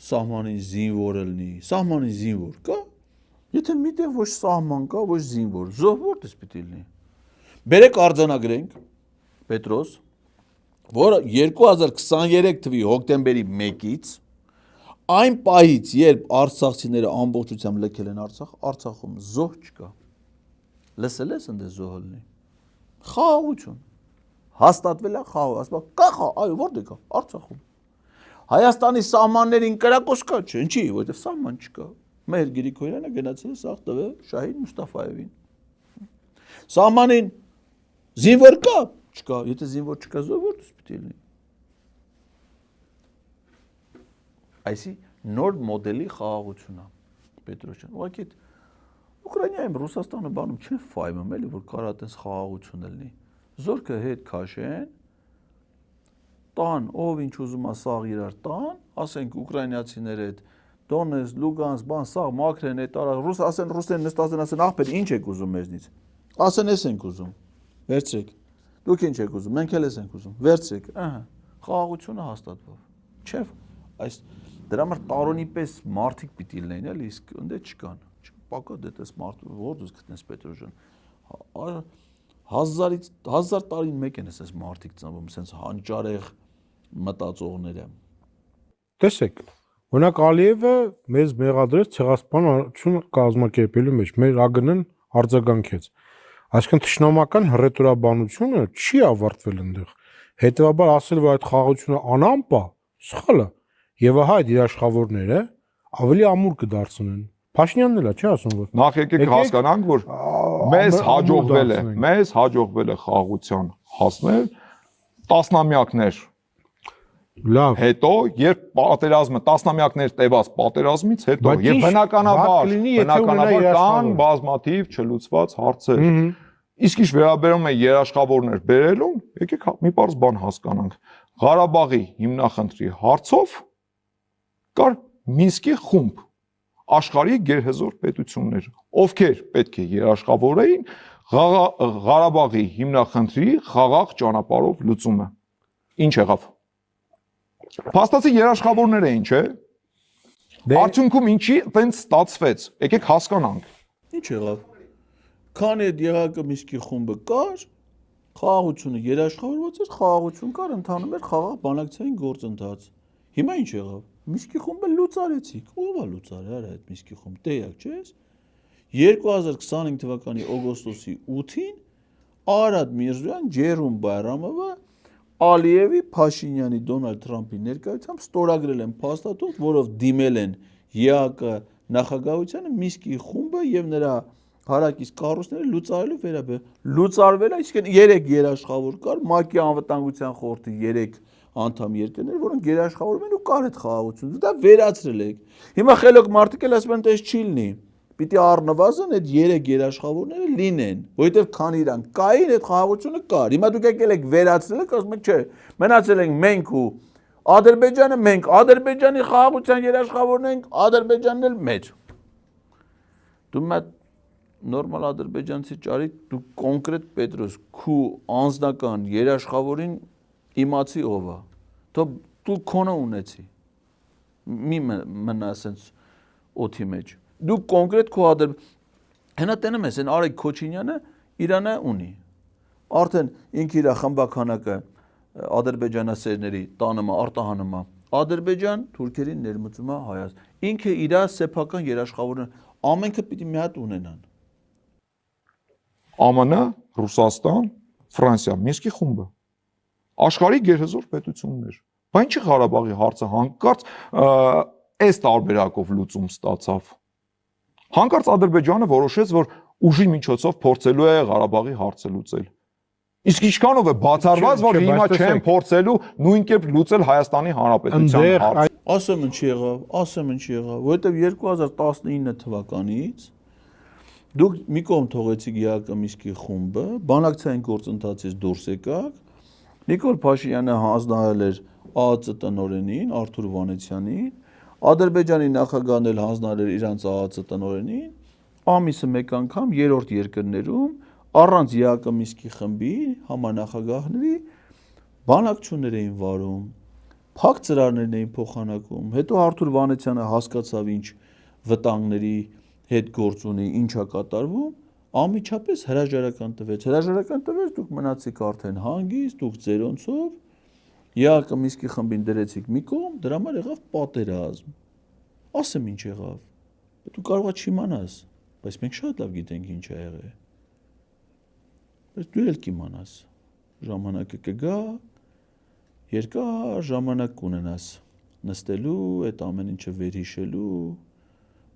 սահմանին զինվոր լինի, սահմանին զինվոր կա։ Եթե միտեղ ոչ սահման կա, ոչ զինվոր, զոհ որտես պիտի լինի։ Բերեք արձանագրենք, Պետրոս, որ 2023 թվականի հոկտեմբերի 1-ից այն պահից, երբ արցախցիները ամբողջությամբ լքել են Արցախում զոհ չկա։ Լսել ես ընդ զոհ լինի։ Խաղաղություն։ Հաստատվել է խաղաղ, կա խաղ, այո, որտե կա, Արցախում։ Հայաստանի սահմաններին կրակոց կա, չէ, ինչի, որովհետև սահման չկա։ Մեր Գրիգորյանը գնացել է սաղ տվել Շահիդ Մուստաֆայևին։ Սահմանին զինվոր կա, չկա, եթե զինվոր չկա, զոհ որտես պիտի լինի։ Այսի նոր մոդելի խաղաղություն է, Պետրոսյան։ Ուղղակի Ուկրաինայում Ռուսաստանը բանում չեն ֆայմում էլի, որ կարա տես խաղաղություն լինի։ Զորքը հետ քաշեն, տան, ով ինչ ուզում է սաղ իրար տան, ասենք ուկրաինացիները հետ Դոնեցկ, Լուգանսկ, բան սաղ մաքրեն այդ արա, ասեն ռուսերեն նստած են, ասեն ախպեր ինչ եք ուզում մեզնից։ Ասեն էս ենք ուզում։ Վերցրեք։ Դուք ինչ եք ուզում, մենք էլ էս ենք ուզում։ Վերցրեք, ահա, խաղաղությունը հաստատվավ։ Չէ՞, այս դրա համար տարոնի պես մարդիկ պիտի լինեն, էլի, իսկ ընդ չկան։ Պակա դետես մարդ որդուս գտնես Պետրոսյան 1000 տարին մեկ են էս մարդիկ ծնվում, սենց հանճարեղ մտածողները։ Տեսեք, օրինակ Ալիևը մեզ մեղադրեց ցեղասպանություն կազմակերպելու մեջ, մեր ԱԳՆ-ն արձագանքեց։ Այսինքն թշնամական հռետորաբանությունը չի ավարտվել այնտեղ։ Հետևաբար ասել որ այդ խաղաղությունը անամպ է, սխալ է։ Եվ ահա այդ երաշխավորները ավելի ամուր կդարձնեն։ Փաշինյանն էլ է, չի ասում որ։ Նախ եկեք հասկանանք, որ մեզ հաջողվել է խաղաղության հասնել տասնամյակներ Լավ։ հետո, երբ պատերազմը տասնամյակներ տևած պատերազմից հետո եւ բնականաբար կան բազմաթիվ չլուծված հարցեր։ Իսկ ինչ վերաբերում է երաշխավորներ բերելուն, եկեք մի պարզ բան հասկանանք։ Ղարաբաղի հիմնախնդրի հարցով կար Մինսկի խումբ աշխարհի գերհզոր պետություններ, ովքեր պետք է երաշխավորեին Ղարաբաղի հիմնախնդրի խաղաղ ճանապարհով լուծումը։ Ինչ եղավ։ Փաստացի երաշխավորներ էին, չէ՞։ Արդյունքում ինչի այդպես ստացվեց։ Եկեք հասկանանք։ Ինչ եղավ։ Քանի այդ եղակը Մինսկի խումբը կար, խաղաղությունը երաշխավորված էր, խաղաղություն կար, ընթանում էր խաղաղ բանակցային գործընթաց։ Հիմա ինչ եղավ։ Մինսկի խումբը լուծարեցիք։ Ո՞վ է լուծարել արա այդ Մինսկի խումբ, տեղյակ չես։ 2025 թվականի օգոստոսի 8-ին Արադ Միրզոյան, Ջերում Բայրամովը Ալիևի, Փաշինյանի, Դոնալդ Թրամփի ներկայությամբ ստորագրել են փաստաթուղթ, որով դիմել են ԵԱԿ նախագահությանը Մինսկի խումբը եւ նրա հարակից կառույցները լուծարելու վերաբերյալ լուծարվել է, այսինքն 3 երաշխավոր կար, ՄԱԿ-ի անվտանգության խորհրդի 3 անդամ երկրներ, որոնք երաշխավորում են ու կար այդ խաղաղությունը, դա վերացրել եք։ Հիմա խելոք մարդիկ էլ ասում են, դες չի լինի։ Պիտի առնվազն այդ 3 երաշխավորները լինեն, որովհետև քան իրանք կային, այդ խաղաղությունը կար։ Հիմա դուք եկել եք վերացրել եք, ասում եք, չէ, մնացել ենք մենք ու Ադրբեջանը, մենք Ադրբեջանի խաղաղության երաշխավորն ենք, Ադրբեջանն էլ մեր։ Դու մատ նորմալ ադրբեջանցի ճարի դու կոնկրետ Պետրոս քու անձնական երաշխավորին իմացի ով է։ Դու քոնը ունեցի։ Մի մնա ասենց օթի մեջ։ Դու կոնկրետ քո հենա տենում ես, այն Արեգ Քոչինյանը Իրանը ունի։ Արդեն ինքը իր խմբականակը ադրբեջանասերների տանումը, արտահանումը Ադրբեջան, թուրքերին ներմուծում է Հայաստան։ Ինքը իր սեփական երաշխավորը ամենքը պիտի մի հատ ունենան։ ԱՄՆ, Ռուսաստան, Ֆրանսիա, Մինսկի խումբը աշխարհի գերհզոր պետություններ։ Բայց ինչի Ղարաբաղի հարցը հանկարծ այս տարբերակով լուծում ստացավ։ Հանկարծ Ադրբեջանը որոշեց, որ ուժի միջոցով փորձելու է Ղարաբաղի հարցը լուծել։ Իսկ ինչքանով է բացառված, որ հիմա չեն փորձելու նույն կերպ լուծել Հայաստանի Հանրապետության հարցը։ Ասեմ ինչ եղավ, որովհետև 2019 թվականից Դուք մի կողմ թողեցիք ԵԱԿՄ-ի խումբը, բանակցային գործընթացից դուրս եկաք, Նիկոլ Փաշինյանը հանձնարարել էր ԱԱԾ տնօրենին, Արթուր Վանեցյանին, Ադրբեջանի նախագահն էլ հանձնարարել էր իրանց ԱԱԾ տնօրենին, ամիսը մեկ անգամ երրորդ երկրներում առանց ԵԱԿՄ-ի խմբի համանախագահների բանակցություններ էին վարում, փակ ծրարներն էին փոխանակում, հետո Արթուր Վանեցյանը հասկացավ ինչ վտանգների հետ գործ ունի, ինչա կատարվում, անմիջապես հրաժարական տվեց, դուք մնացիք արդեն հանգիստ, դուք ձերոնցով, ԵԱԿՄ-ի խմբին դրեցիք մի կողմ, դրա համար եղավ պատերազմ, ասեմ ինչ եղավ, դու կարող ես չիմանաս, բայց մենք շատ լավ գիտենք ինչ է եղել, բայց դու էլ կիմանաս, ժամանակը կգա, երկար ժամանակ կունենաս նստելու, այդ ամեն ինչը վերհիշելու,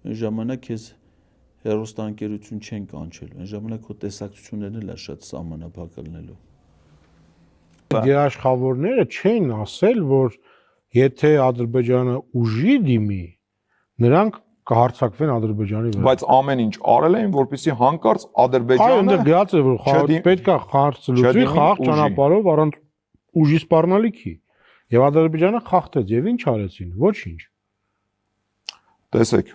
այն ժամանակ քեզ հեռուստաընկերություն չեն կանչելու, այն ժամանակ քո տեսակցություններն էլ շատ սահմանափակ լինելու։ Երաշխավորները չեն ասել, որ եթե Ադրբեջանը ուժի դիմի, նրանք կհարձակվեն Ադրբեջանի վրա։ Բայց ամեն ինչ արել էին, որպեսզի հանկարծ Ադրբեջանը այնտեղ գրած է, որ պետք է խաղ լուծի, խաղ ճանապարհով առանց ուժի սպառնալիքի։ Եվ Ադրբեջանը խախտեց, եւ ինչ արեցին։ Ոչինչ։ Տեսեք,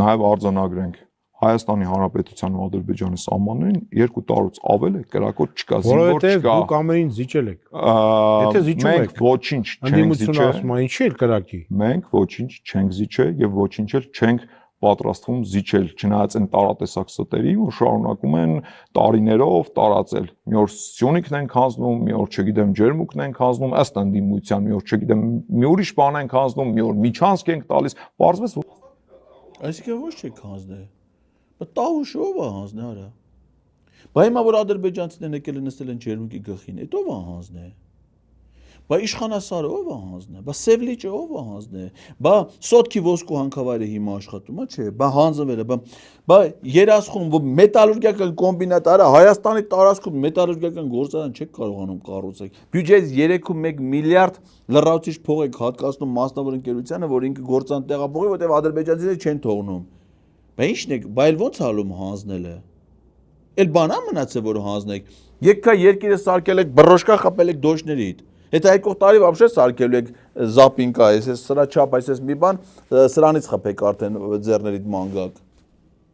նաև արձանագրենք Հայաստանի Հանրապետության ու Ադրբեջանի սահմաններին 2 տարուց ավել է կրակոտ չկա, զինվոր չկա։ Դուք ամենին զիջել եք։ Եթե զիջում եք, մենք ոչինչ չենք զիջել։ ասում է, ինչի՞ էլ կրակի։ Մենք ոչինչ չենք զիջել եւ ոչինչ էլ չենք պատրաստվում զիջել, չնայած այն տարատեսակ ստերին, որ շարունակում են տարիներով տարածել։ Մի օր Սյունիքն են հանձնում, մի օր չգիտեմ Ջերմուկն են հանձնում, ըստ ընդդիմության, մի օր չգիտեմ մի ուրիշ բան են հանձնում, մի օր Միչանսկ են տալիս։ Պարզվեց Այսինքն ոչ չեք հանձնել։ Բայց տաղուշը ով է հանձնել արա։ Բա հիմա որ ադրբեջանցիներն եկել են նստել են Ջերմուկի գլխին, այդ ով է հանձնել։ Բա իշխանասարը ով է հանձնել։ Բա Սևլիճը ով է հանձնել։ Բա Սոտքի ոսկու հանքավայրը հիմա աշխատում է, չէ։ Բա հանձնվել է, բա երասխուն որ մետալուրգիական կոմբինատ արա Հայաստանի տարածքում մետալուրգիական գործարան չեք կարողանում կառուցել։ Բյուջեից 3.1 միլիարդ լրացուցիչ փող եք հատկացնում մասնավոր ընկերությանը, որ ինքը գործան տեղափոխի, որտեղ ադրբեջանցիները չեն թողնում։ Բա ի՞նչն է, բա էլ ոնց ալում հանձնելը։ Էլ բանա մնացել որ հանձնեք։ Եկա երկիրը սարքել եք, բռոշկա խփել եք դոշներիդ։ Это այկող տարի вообще սարքելու եք զապինկա, այսպես սրա չափ, այսպես մի բան, սրանից խփեք արդեն ձեռներիդ մանգակ։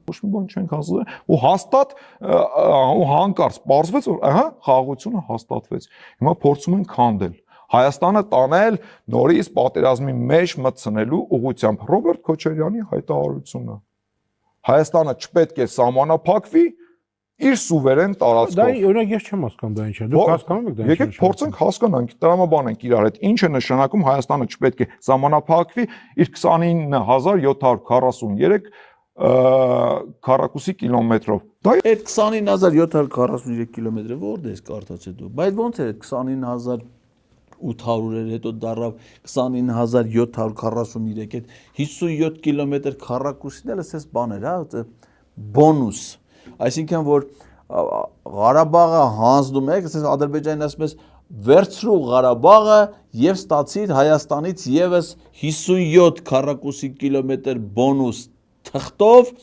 Ոչ մի բան չենք ասել ու հաստատ ու հանկարծ պարզվեց որ ահա խաղաղությունը հաստատվեց։ Հիմա փորձում են քանդել Հայաստանը տանել նորից պատերազմի մեջ մտցնելու ուղղությամբ Ռոբերտ Քոչարյանի հայտարարությունը։ Հայաստանը չպետք է սահմանափակվի իր սուվերեն տարածքով։ Դա օրինակ ես չեմ հասկանում դա ինչ է։ Դուք հասկանում եք դա ինչ է։ Եկեք փորձենք հասկանանք, տրամաբանենք իրար հետ։ Ինչ է նշանակում Հայաստանը չպետք է սահմանափակվի իր 29743 քառակուսի կիլոմետրով։ Դա այդ 29743 կիլոմետրը որտե՞ս կարդացել դու։ Բայց ոնց է 29800-եր հետո դարավ 29743 այդ 57 կիլոմետր քառակուսին էլ էս բաներ, հա, բոնուս։ Այսինքն որ Ղարաբաղը հանձնում եք, ասես Ադրբեջանին ասում ես վերցրու Ղարաբաղը եւ ստացիր Հայաստանից եւս 57 քառակուսի կիլոմետր բոնուս թղթով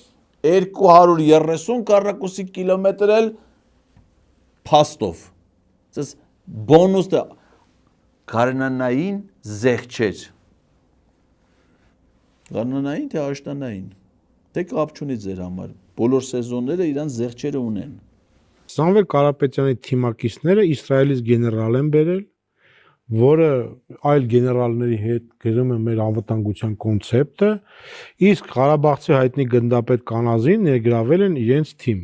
230 քառակուսի կիլոմետր էլ փաստով։ Ասես բոնուսը գարնանային զեղչեր։ Գարնանային թե աշտանային։ Դե կապ չունի ձեր համար։ Բոլոր սեզոնները իրանց զեղչերը ունեն։ Սամվել Կարապետյանի թիմակիցները Իսրայելից գեներալ են բերել, որը այլ գեներալների հետ գրում է մեր անվտանգության կոնցեպտը, իսկ Ղարաբաղցի հայտնի գնդապետ Կանազին ներգրավել են իրենց թիմ։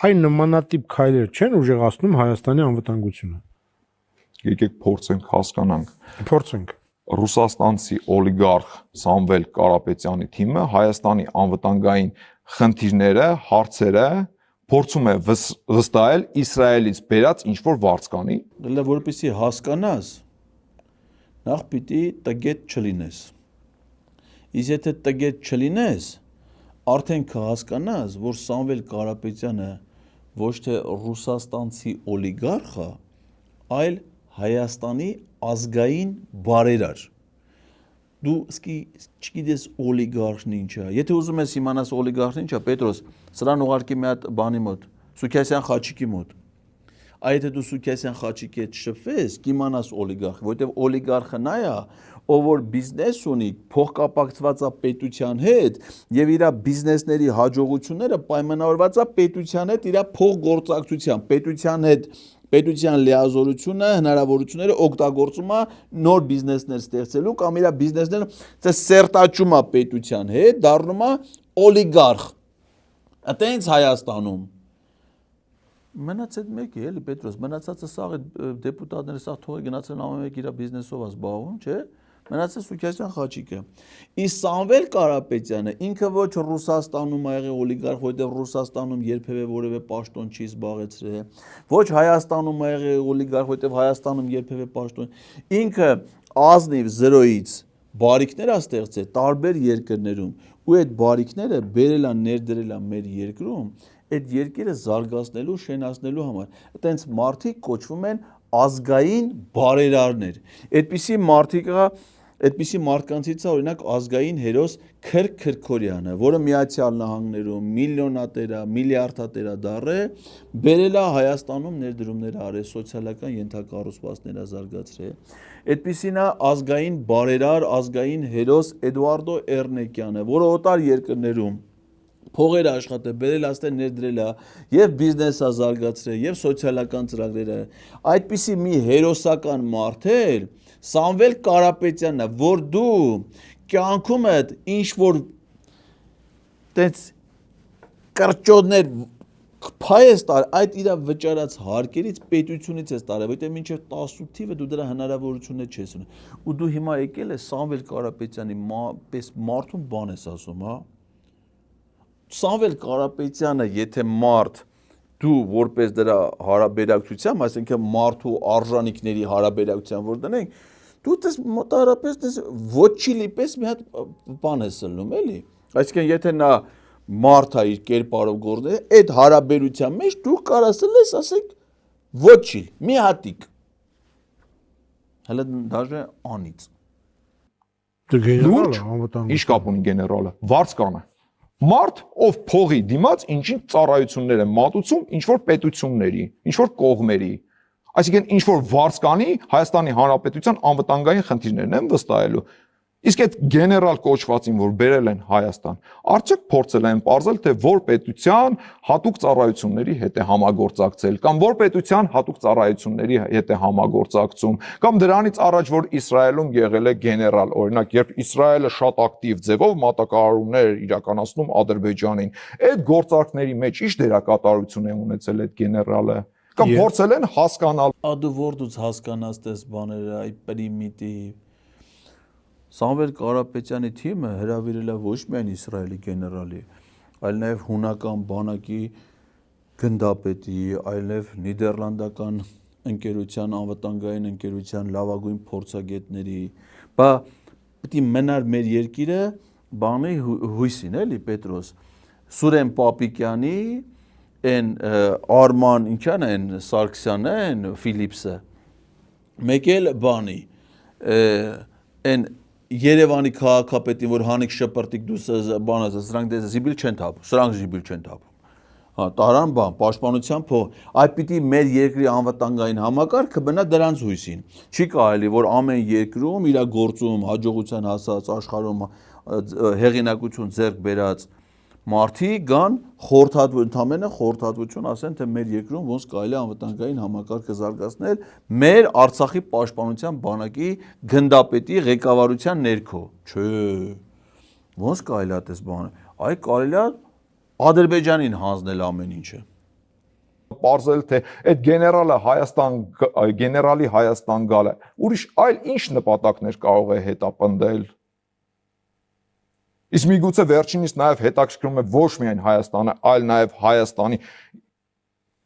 Այն նմանատիպ քայլեր չեն ուժեղացնում Հայաստանի անվտանգությունը։ եկեք փորձենք հասկանանք։ Փորձենք։ Ռուսաստանցի օլիգարխ Սամվել Կարապետյանի թիմը Հայաստանի անվտանգային խնդիրները, հարցերը փորձում է վստահել Իսրայելից բերած ինչ-որ վարձկանի։ Դե որպեսզի հասկանաս, նախ պիտի տգետ չլինես։ Իսկ եթե տգետ չլինես, արդեն կհասկանաս, որ Սամվել Կարապետյանը ոչ թե ռուսաստանցի օլիգարխ է, այլ Հայաստանի ազգային բարերար։ դու սկի չգիտես օլիգարխն ինչ է։ Եթե ուզում ես իմանաս օլիգարխն ինչ է, Պետրոս, սրան ուղարկի մի հատ բանի մոտ, Սուքիասյան խաչիկի մոտ։ Այդ եթե դու Սուքիասյան խաչիկի հետ շփվես, կիմանաս օլիգարխ, որովհետև օլիգարխը նա է, ով որ բիզնես ունի, փոխկապակցված է պետության հետ եւ իր բիզնեսների հաջողությունները պայմանավորված է պետության հետ իր փոխգործակցությամբ, պետության հետ պետության լիազորությունը, հնարավորությունները օգտագործում է նոր բիզնեսներ ստեղծելու կամ իր բիզնեսները սերտաճում է պետության հետ, դառնում է օլիգարխ։ Այտենց Հայաստանում մնաց այդ մեկը էլի Պետրոս, մնացածը սաղ դեպուտատները սաղ թողի գնացել ամեն մեկ իր բիզնեսով է զբաղվում, չէ՞։ Մնացած Սուքիասյան խաչիկը։ Իսկ Սամվել Կարապետյանը ինքը ոչ Ռուսաստանում ա եղել օլիգարխ, որտեղ Ռուսաստանում երբևէ որևէ պաշտոն չի զբաղեցրել, ոչ Հայաստանում ա եղել օլիգարխ, որտեղ Հայաստանում երբևէ պաշտոն։ Ինքը ազնիվ զրոյից բարիկներ ա ստեղծել տարբեր երկրներում, ու այդ բարիկները բերել ա ներդրել ա մեր երկրում, այդ երկիրը զարգացնելու, շենացնելու համար։ Այտենց մարդիկ կոչվում են ազգային բարերարներ։ Այդպիսի մարդկանցից է օրինակ ազգային հերոս Քրք Քրքորյանը, որը Միացյալ Նահանգներում միլիոնատեր է, միլիարդատեր է դառել, բերել է Հայաստանում ներդրումներ արել, սոցիալական ենթակառուցվածքներ է զարգացրել։ Այդպիսին է ազգային բարերար, ազգային հերոս Էդուարդո Էռնեկյանը, որը օտար երկրներում փողեր աշխատել, բերել աստեղ ներդրել է եւ բիզնես է զարգացրել եւ սոցիալական ծրագրեր է։ Այդպիսի մի հերոսական մարդ էր Սամվել Կարապետյանն է, որ դու կյանքումդ ինչ որ տենց կրճոդներ փայես տար, այդ իր վճարած հարկերից պետությունից ես տարել, որտեղ մինչև 18 թիվը դու դրա հնարավորությունը չես ունի։ Ու դու հիմա եկել ես Սամվել Կարապետյանի պես մարդուն բան ես ասում, հա։ Սամվել Կարապետյանը, եթե մարդ դու որպես դրա հարաբերակցությամբ, այսինքն մարդու արժանինքների հարաբերակցությամբ որ դնենք, դու դες մոտարապես դες ոչիլի պես մի հատ բան ես լնում, էլի։ Այսինքն եթե նա մարդ է իր կերպարով գործել, այդ հարաբերության մեջ դու կարաս լես, ասեք ոչիլ, մի հատիկ։ Հələ դաժե անից։ Դե գեներալը անվտանգ։ Ինչ կապ ունի գեներալը։ Վարձկանը։ Մարդ, ով փողի դիմաց ինչ-ինչ ծառայություններ է մատուցում ինչ-որ պետությունների, ինչ-որ կողմերի։ Այսինքն ինչ-որ վարձկանի Հայաստանի Հանրապետության անվտանգային խնդիրներն են վստահելու։ Իսկ այդ գեներալ կոչվածին, որ բերել են Հայաստան, արդյոք փորձել են պարզել, թե որ պետության հատուկ ծառայությունների հետ է համագործակցել, կամ որ պետության հատուկ ծառայությունների հետ է համագործակցում, կամ դրանից առաջ որ Իսրայելում եղել է գեներալ, օրինակ, երբ Իսրայելը շատ ակտիվ ձևով մատակարարումներ էր իրականացնում Ադրբեջանին, այդ գործարքների մեջ ինչ դերակատարություն է ունեցել այդ գեներալը, կամ փորձել են հասկանալ։ Ադու որդուց հասկանաս դες բաները, այ պրիմիտիվ Սամվել Կարապետյանի թիմը հրավիրել է ոչ միայն Իսրայելի գեներալի, այլ նաև հունական բանակի գնդապետի, այլև նիդերլանդական ընկերության, անվտանգային ընկերության լավագույն փորձագետների, բա պետք է մնար մեր երկիրը բանի հույսին, էլի Պետրոս, Սուրեն Պապիկյանի, այն Արման, ինչան են Սարգսյանը, այն Ֆիլիպսը, մեկ էլ բանի, այն Երևանի քաղաքապետին, որ Հանիկ Շպրտիկ դուս բանած, սրանք դες զիբիլ չեն թափում, սրանք զիբիլ չեն թափում։ Հա, տարան բան, պաշտպանության փող, այդ պիտի մեր երկրի անվտանգային համակարգը բնա դրանց հույսին։ Չի կարելի, որ ամեն երկրում իր գործում հաջողության հասած աշխարհում հեղինակություն ձեռք բերած մարդի գան խորհրդատվություն, ընդամենը խորհրդատվություն ասեն, թե մեր երկրում ոնց կարելի է անվտանգային համակարգը զարգացնել մեր Արցախի պաշտպանության բանակի գնդապետի ղեկավարության ներքո։ Չէ։ Ոնց կարելի է դες բանը։ Այ կարելի է Ադրբեջանին հանձնել ամեն ինչը։ Պարզել թե այդ գեներալի Հայաստան գալը ուրիշ այլ ինչ նպատակներ կարող է հետապնդել։ Իսկ միգուցե վերջինիս նաև հետաքրքրում է ոչ միայն Հայաստանը, այլ նաև Հայաստանի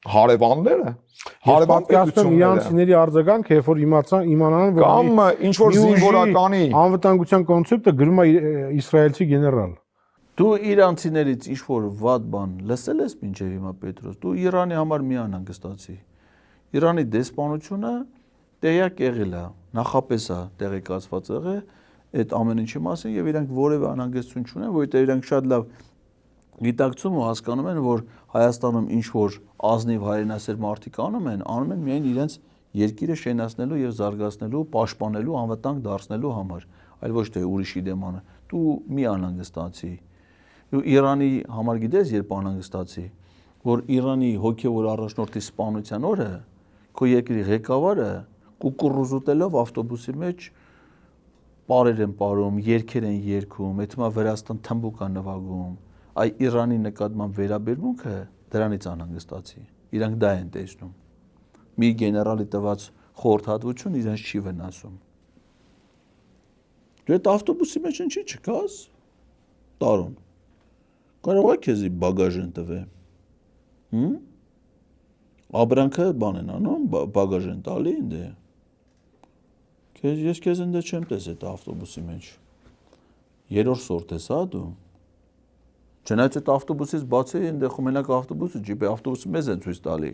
հարևանները, հարևան պետությունները։ Իրանցիների արձագանքը, երբ որ իմանան, որ կամ ինչ որ զինվորականի անվտանգության կոնցեպտը գրում է իսրայելցի գեներալ։ Դու իրանցիներից ինչ որ վատ բան լսել ես մինչև հիմա Պետրոս, դու Իրանի համար մի անհանգստացի։ Իրանի դեսպանությունը տեղյակ եղել է, նախապես է տեղեկացված եղել այդ ամեն ինչի մասին եւ իրանք որևէ անհանգստություն չունեն, որովհետեւ իրանք շատ լավ գիտակցում ու հասկանում են, որ Հայաստանում ինչ որ ազնիվ հայրենասեր մարդիկ անում են միայն իրենց երկիրը շենացնելու եւ զարգացնելու, պաշտպանելու, անվտանգ դարձնելու համար, այլ ոչ թե ուրիշի դեմ անը։ Դու մի անհանգստացի։ Ու Իրանի համար գիտես երբ անհանգստացի, որ Իրանի հոգեվոր առաջնորդի սպանության օրը քո երկրի ղեկավարը կուկուռուզուտելով ավտոբուսի մեջ պարեր են պարում, երգեր են երգում, այդ հիմա Վրաստան թմբուկ է նվագում։ Այ Իրանի նկատմամբ վերաբերմունքը դրանից անհանգստացի։ Իրանք դա են տեսնում։ Մի գեներալի տված խորհրդատվություն իրենց չի վնասում։ Դու այդ ավտոբուսի մեջ ինչի չկաս։ Տարոն։ Կարող է քեզի բագաժ են տվե։ Աբրանքը բան են անում, բագաժ են տալի ինձ։ Ես քեզ ընդ չեմ տես այդ ավտոբուսի մեջ։ Երրորդ սորտ ես, հա դու։ Չնայած այդ ավտոբուսից բացի այնտեղ մենակ ավտոբուսը, ջիպի ավտոբուսը մեզ են ցույց տալի։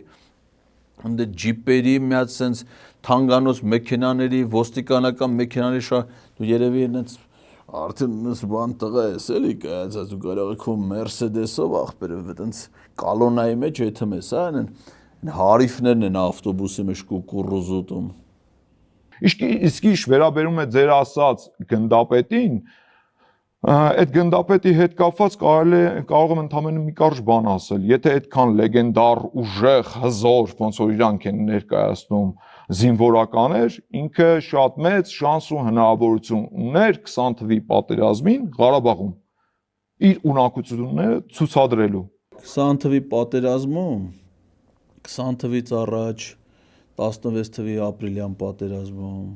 Ընդ ջիպերի միած sense թանգանոց մեքենաների, ոստիկանական մեքենաների դու երևի այնց արդեն բան տղա ես էլի կայացած ու կարող ես քո Mercedes-ով ախպերով այդպես կալոնայի մեջ եթում ես, հա, այն հարիֆներն են ավտոբուսի մեջ կուկուռուզուտում։ Իսկ ինչ վերաբերում է ձեր ասած գնդապետին, այդ գնդապետի հետ կապված կարող եմ ընդամենը մի կարճ բան ասել։ Եթե այդքան լեգենդար, ուժեղ, հզոր, ոնց որ իրանք են ներկայացնում զինվորական էր, ինքը շատ մեծ շանս ու հնարավորություն ուներ 20 թվականի պատերազմին Ղարաբաղում իր ունակությունները ցուցադրելու։ 20 թվականի պատերազմում, 20 թվականից առաջ 16 թվականի ապրիլյան պատերազմում,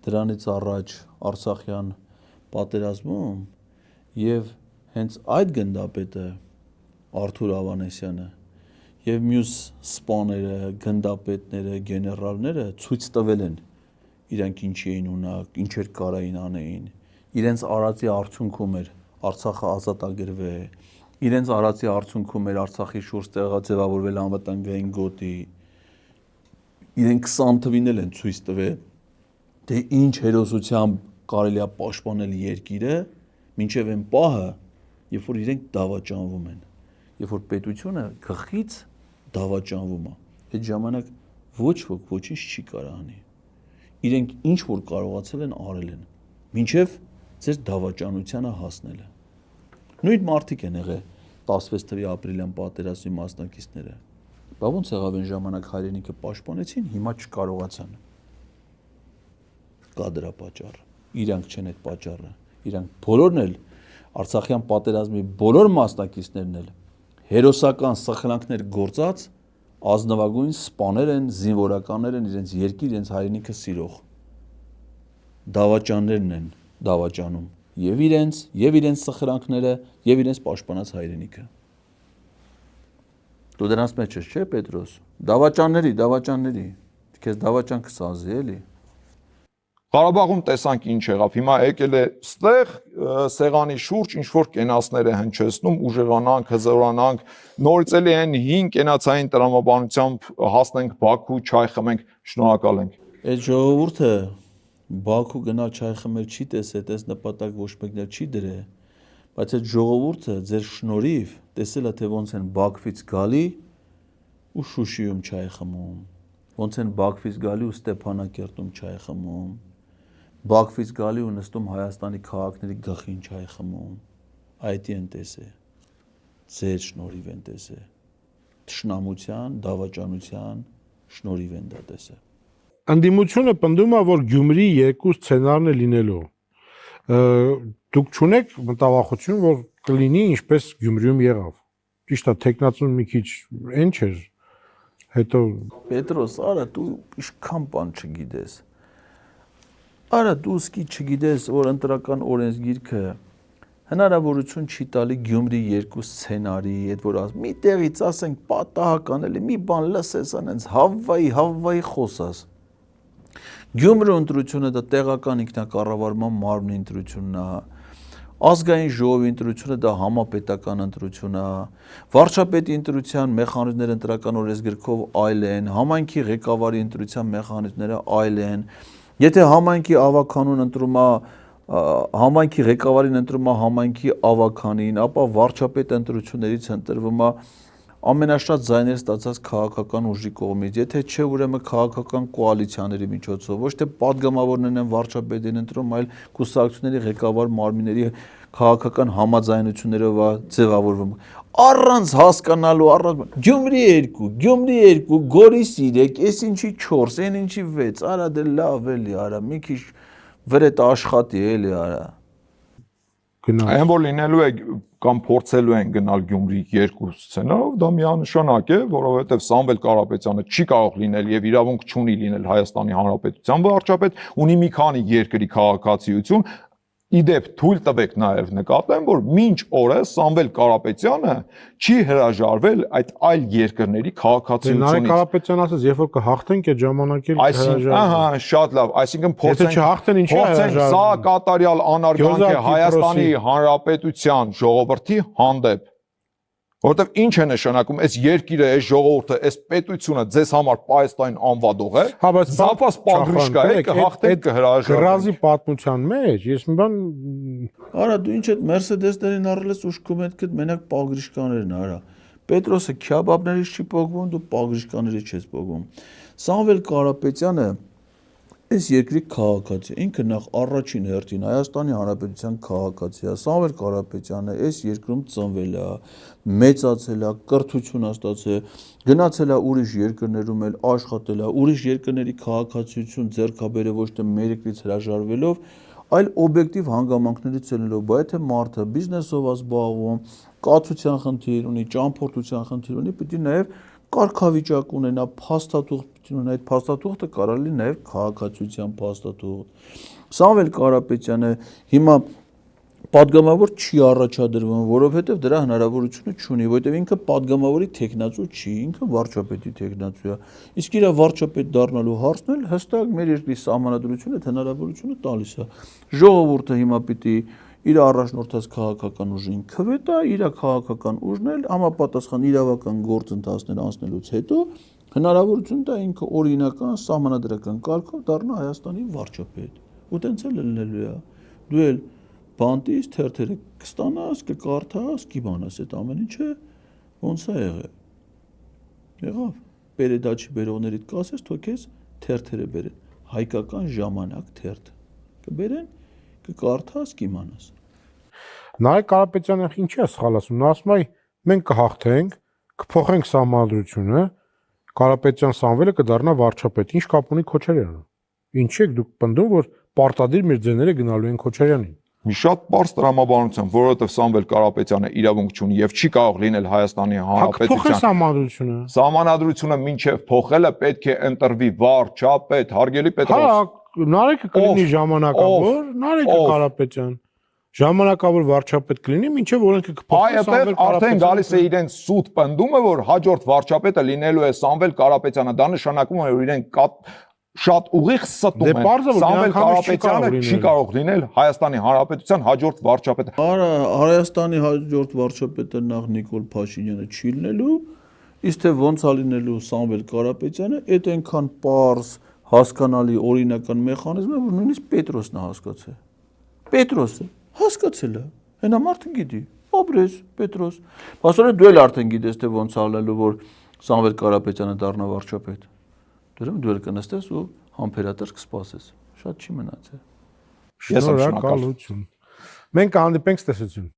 դրանից առաջ Արցախյան պատերազմում եւ հենց այդ գնդապետը Արթուր Ավանեսյանը եւ մյուս սպաները, գնդապետները, գեներալները ցույց տվել են իրանք ինչի էին ունակ, ինչեր կարային անեին։ Իրենց արածի արդյունքում էր Արցախը ազատագրվել, իրենց արածի արդյունքում էր Արցախի շուրջ տեղաձևավորվել անվտանգային գոտի։ Իրենք 20 թվին են ցույց տվել, թե ինչ հերոսությամբ կարելի է պաշտպանել երկիրը, մինչև այն պահը, երբ որ իրենք դավաճանվում են, երբ որ պետությունը գլխից դավաճանվում է, այդ ժամանակ ոչ ոք ոչինչ չի կարող անի։ Իրենք ինչ որ կարողացել են արել են, մինչև ձեր դավաճանությանը հասնելը։ Նույն մարդիկ են եղել 16 թվականի ապրիլյան պատերազմի մասնակիցները։ Բա ոնց եղավ այն ժամանակ հայրենիքը պաշտպանեցին, հիմա չկարողացան։ Կա դրա պատճառը։ Իրանք չեն այդ պատճառը։ Իրանք բոլորն էլ Արցախյան պատերազմի բոլոր մասնակիցներն էլ հերոսական սխրանքներ գործած ազնվագույն սպաներ են, զինվորականներ են, իրենց երկիր, իրենց հայրենիքը սիրող դավաճաններն են դավաճանում եւ իրենց սխրանքները եւ իրենց պաշտպանած հայրենիքը։ Դու դրանց մեջ ես, չէ, Պետրոս։ Դավաճանների։ Քեզ դավաճան կսազի էլի։ Ղարաբաղում տեսանք ինչ եղավ։ Հիմա եկել է ստեղ սեղանի շուրջ ինչ որ կենացներ է հնչեցնում, ուժեղանանք, հզորանանք, նորից էլի այն 5 կենացային տրամաբանությամբ հասնենք Բաքու, չայ խմենք, շնորհակալ ենք։ Այդ ժողովուրդը Բաքու գնա չայ խմել չի տեսել, այս նպատակ ոչ մեկն չի դրել, բայց այդ ժողովուրդը ձեր շնորհիվ տեսել է թե ոնց են Բաքվից գալի ու Շուշիում չայ խմում, ոնց են Բաքվից գալի ու Ստեփանակերտում չայ խմում, Բաքվից գալի ու նստում Հայաստանի քաղաքների գլխին չայ խմում, այդ են տեսել, ձեր շնորհիվ են տեսել, թշնամության, դավաճանության շնորհիվ են դա տեսել։ Անդիմությունը պնդում է, որ Գյումրի երկու սցենարն է լինելու։ Դուք չունեք մտավախություն, որ կլինի ինչպես Գյումրիում եղավ։ Ճիշտ է, տեխնացուն մի քիչ այն չէր։ Հետո Պետրոս, արա դու ինչքան բան չգիտես։ Արա դու սկի չգիտես, որ ընտրական օրենսգիրքը հնարավորություն չի տալի Գյումրի երկու սցենարի, այդ որ մի տեղից ասենք պատահական էլի, մի բան լսես անենց Հավվայի խոսած։ Գյումրու ընտրությունը դա տեղական ինքնակառավարման մարմնի ընտրությունն է, ազգային ժողովի ընտրությունը դա համապետական ընտրություն է, վարչապետի ընտրության մեխանիզմները ընտրական օրենսգրքով այլ են, համայնքի ղեկավարի ընտրության մեխանիզմները այլ են, եթե համայնքի ավականուն ընտրում է համայնքի ղեկավարին ընտրում է համայնքի ավականին, ապա վարչապետ ընտրություններից ընտրվում է ամենաշատ ձայներ ստացած քաղաքական ուժի կողմից, եթե չէ, ուրեմն քաղաքական կոալիցիաների միջոցով, ոչ թե падգամավորներն են վարչապետին ընտրում, այլ կուսակցությունների ղեկավար մարմինների քաղաքական համաձայնություններով է ձևավորվում։ Առանց հասկանալու, առանց Գյումրի 2, Գյումրի 2, Գորիս 3, այս ինչի 4, այն ինչի 6, արա դե լավ էլի, արա մի քիչ վրետ աշխատի էլի, արա։ Այն որ լինելու է կամ փորձելու են գնալ Գյումրի 2 սցենարով, դա միանշանակ է, որովհետև Սամվել Կարապետյանը չի կարող լինել եւ իրավունք չունի լինել Հայաստանի Հանրապետության վարչապետ, ունի մի քանի երկրի քաղաքացիություն, իդեպ թույլ տվեք նաև նկատեմ, որ մինչ օրս Սամվել Կարապետյանը չի հրաժարվել այդ այլ երկրների քաղաքացիությունից։ Նարեկ Կարապետյանը ասաց, երբ որ կհաղթենք այդ ժամանակ էլ հրաժարվել։ Ահա, շատ լավ, այսինքն փորձենք չհաղթեն ինչի հրաժարվել։ Սա կատարյալ անարգանք է Հայաստանի Հանրապետության ժողովրդի հանդեպ։ Որտեվ ինչ է նշանակում, այս երկիրը, այս ժողովուրդը, այս պետությունը ձեզ համար Պայստայն անվադող է։ Հա, բայց Զապաս պագրիշկա է, կհաղթեք կհրաժարվեք։ Գրազի պատմության մեջ ես մի բան Արա դու ինչ այդ Mercedes-ներին առել ես ուշքում այդ մենակ պագրիշկաներն արա։ Պետրոսը քյաբաբներից չի պոկվում, դու պագրիշկաներից չես պոկվում։ Սամվել Կարապետյանը այս երկրի քաղաքացի, ինքը նախ առաջին հերթին Հայաստանի Հանրապետության քաղաքացի է, Սամվել Կարապետյանը այս երկրում ծնվել է, մեծացել է, կրթություն ստացել, գնացել է ուրիշ երկրներում էլ աշխատել է, ուրիշ երկրների քաղաքացիություն ձեռք է բերել ոչ թե մեր երկրից հրաժարվելով, այլ օբյեկտիվ հանգամանքներից ելնելով, բայց եթե մարդը բիզնեսով է զբաղվում, կացության խնդիր ունի, ճամփորդության խնդիր ունի, պիտի նաև կարգավիճակ ունենա, փաստաթուղթ պիտի ունենա, այդ փաստաթուղթը կարող լինի նաև քաղաքացիության փաստաթուղթ։ Սամվել Կարապետյանը հիմա падգամավոր չի առաջադրվում, որովհետև դրա հնարավորությունը չունի, որովհետև ինքը падգամավորի տեխնացու չի, ինքը վարչապետի տեխնացու է։ Իսկ իր վարչապետ դառնալու հարցն էլ հստակ մեր երկրի սահմանադրությունը այդ հնարավորությունը տալիս է։ Ժողովուրդը հիմա պիտի իր առաջնորդած քաղաքական ուժին քվետա, իր քաղաքական ուժն էլ համապատասխան իրավական գործընթացներ անցնելուց հետո հնարավորություն տա ինքը օրինական սահմանադրական կարգով դառնա Հայաստանի վարչապետ։ Ու տենց էլ լինելու է։ Դու էլ բանտից թերթերը կստանաս, կկարդաս, կիմանաս այդ ամեն ինչը ոնց է եղել։ Եղավ։ Պերեդաչի բերողներիդ կասես, թող քեզ թերթերը բերեն։ Հայկական ժամանակ թերթ։ Կբերեն, կկարդաս, կիմանաս։ Նարեկ Կարապետյանը ինչի է սխալ ասում։ Նա ասում է մենք կհաղթենք, կփոխենք սահմանադրությունը, Կարապետյան Սամվելը կդառնա վարչապետ։ Ինչ կապ ունի Քոչարյանը։ Ինչի եք դուք պնդում, որ պարտադիր մեր ձեները գնալու են Քոչարյանին։ Մի շատ բարձ տրամաբանությամբ, որովհետև Սամվել Կարապետյանը իրավունք չունի եւ չի կարող լինել Հայաստանի Հանրապետության սահմանադրությունը։ Սահմանադրությունը մինչև փոխելը պետք է ընտրվի վարչապետ, հարգելի Պետրոս։ Հա, Նարեկը կլինի ժամանակավոր, Նարեկը Կարապետյան։ Ժամանակավոր վարչապետ կլինի, մինչև օրենքը կփոխվի Սամվել Կարապետյանը։ Արդեն գալիս է իրեն սուտ պնդումը, որ հաջորդ վարչապետը լինելու է Սամվել Կարապետյանը։ Դա նշանակում է, որ իրեն շատ ուղիղ ստում են։ Սամվել Կարապետյանը չի կարող լինել Հայաստանի Հանրապետության հաջորդ վարչապետը։ Արա Հայաստանի հաջորդ վարչապետը նախ Նիկոլ Փաշինյանը չի լինելու, իսկ թե ոնց է լինելու Սամվել Կարապետյանը, այդ այնքան պարզ, հասկանալի օրինական մեխանիզմ է, որ նույնիսկ Պետրոսն է հասկացել։ Պետրոսը հասկացել է։ Հենա մարդը գիտի։ Օբրես Պետրոս։ Մասորեն դու էլ արդեն գիտես թե ոնց է լինելու, որ Սամվել Կարապետյանը դառնա վարչապետ։ Դու էլ կնստես ու համբերատար կսպասես։ Շատ չի մնացել։ Շնորհակալություն։ Մենք կհանդիպենք, տեսություն։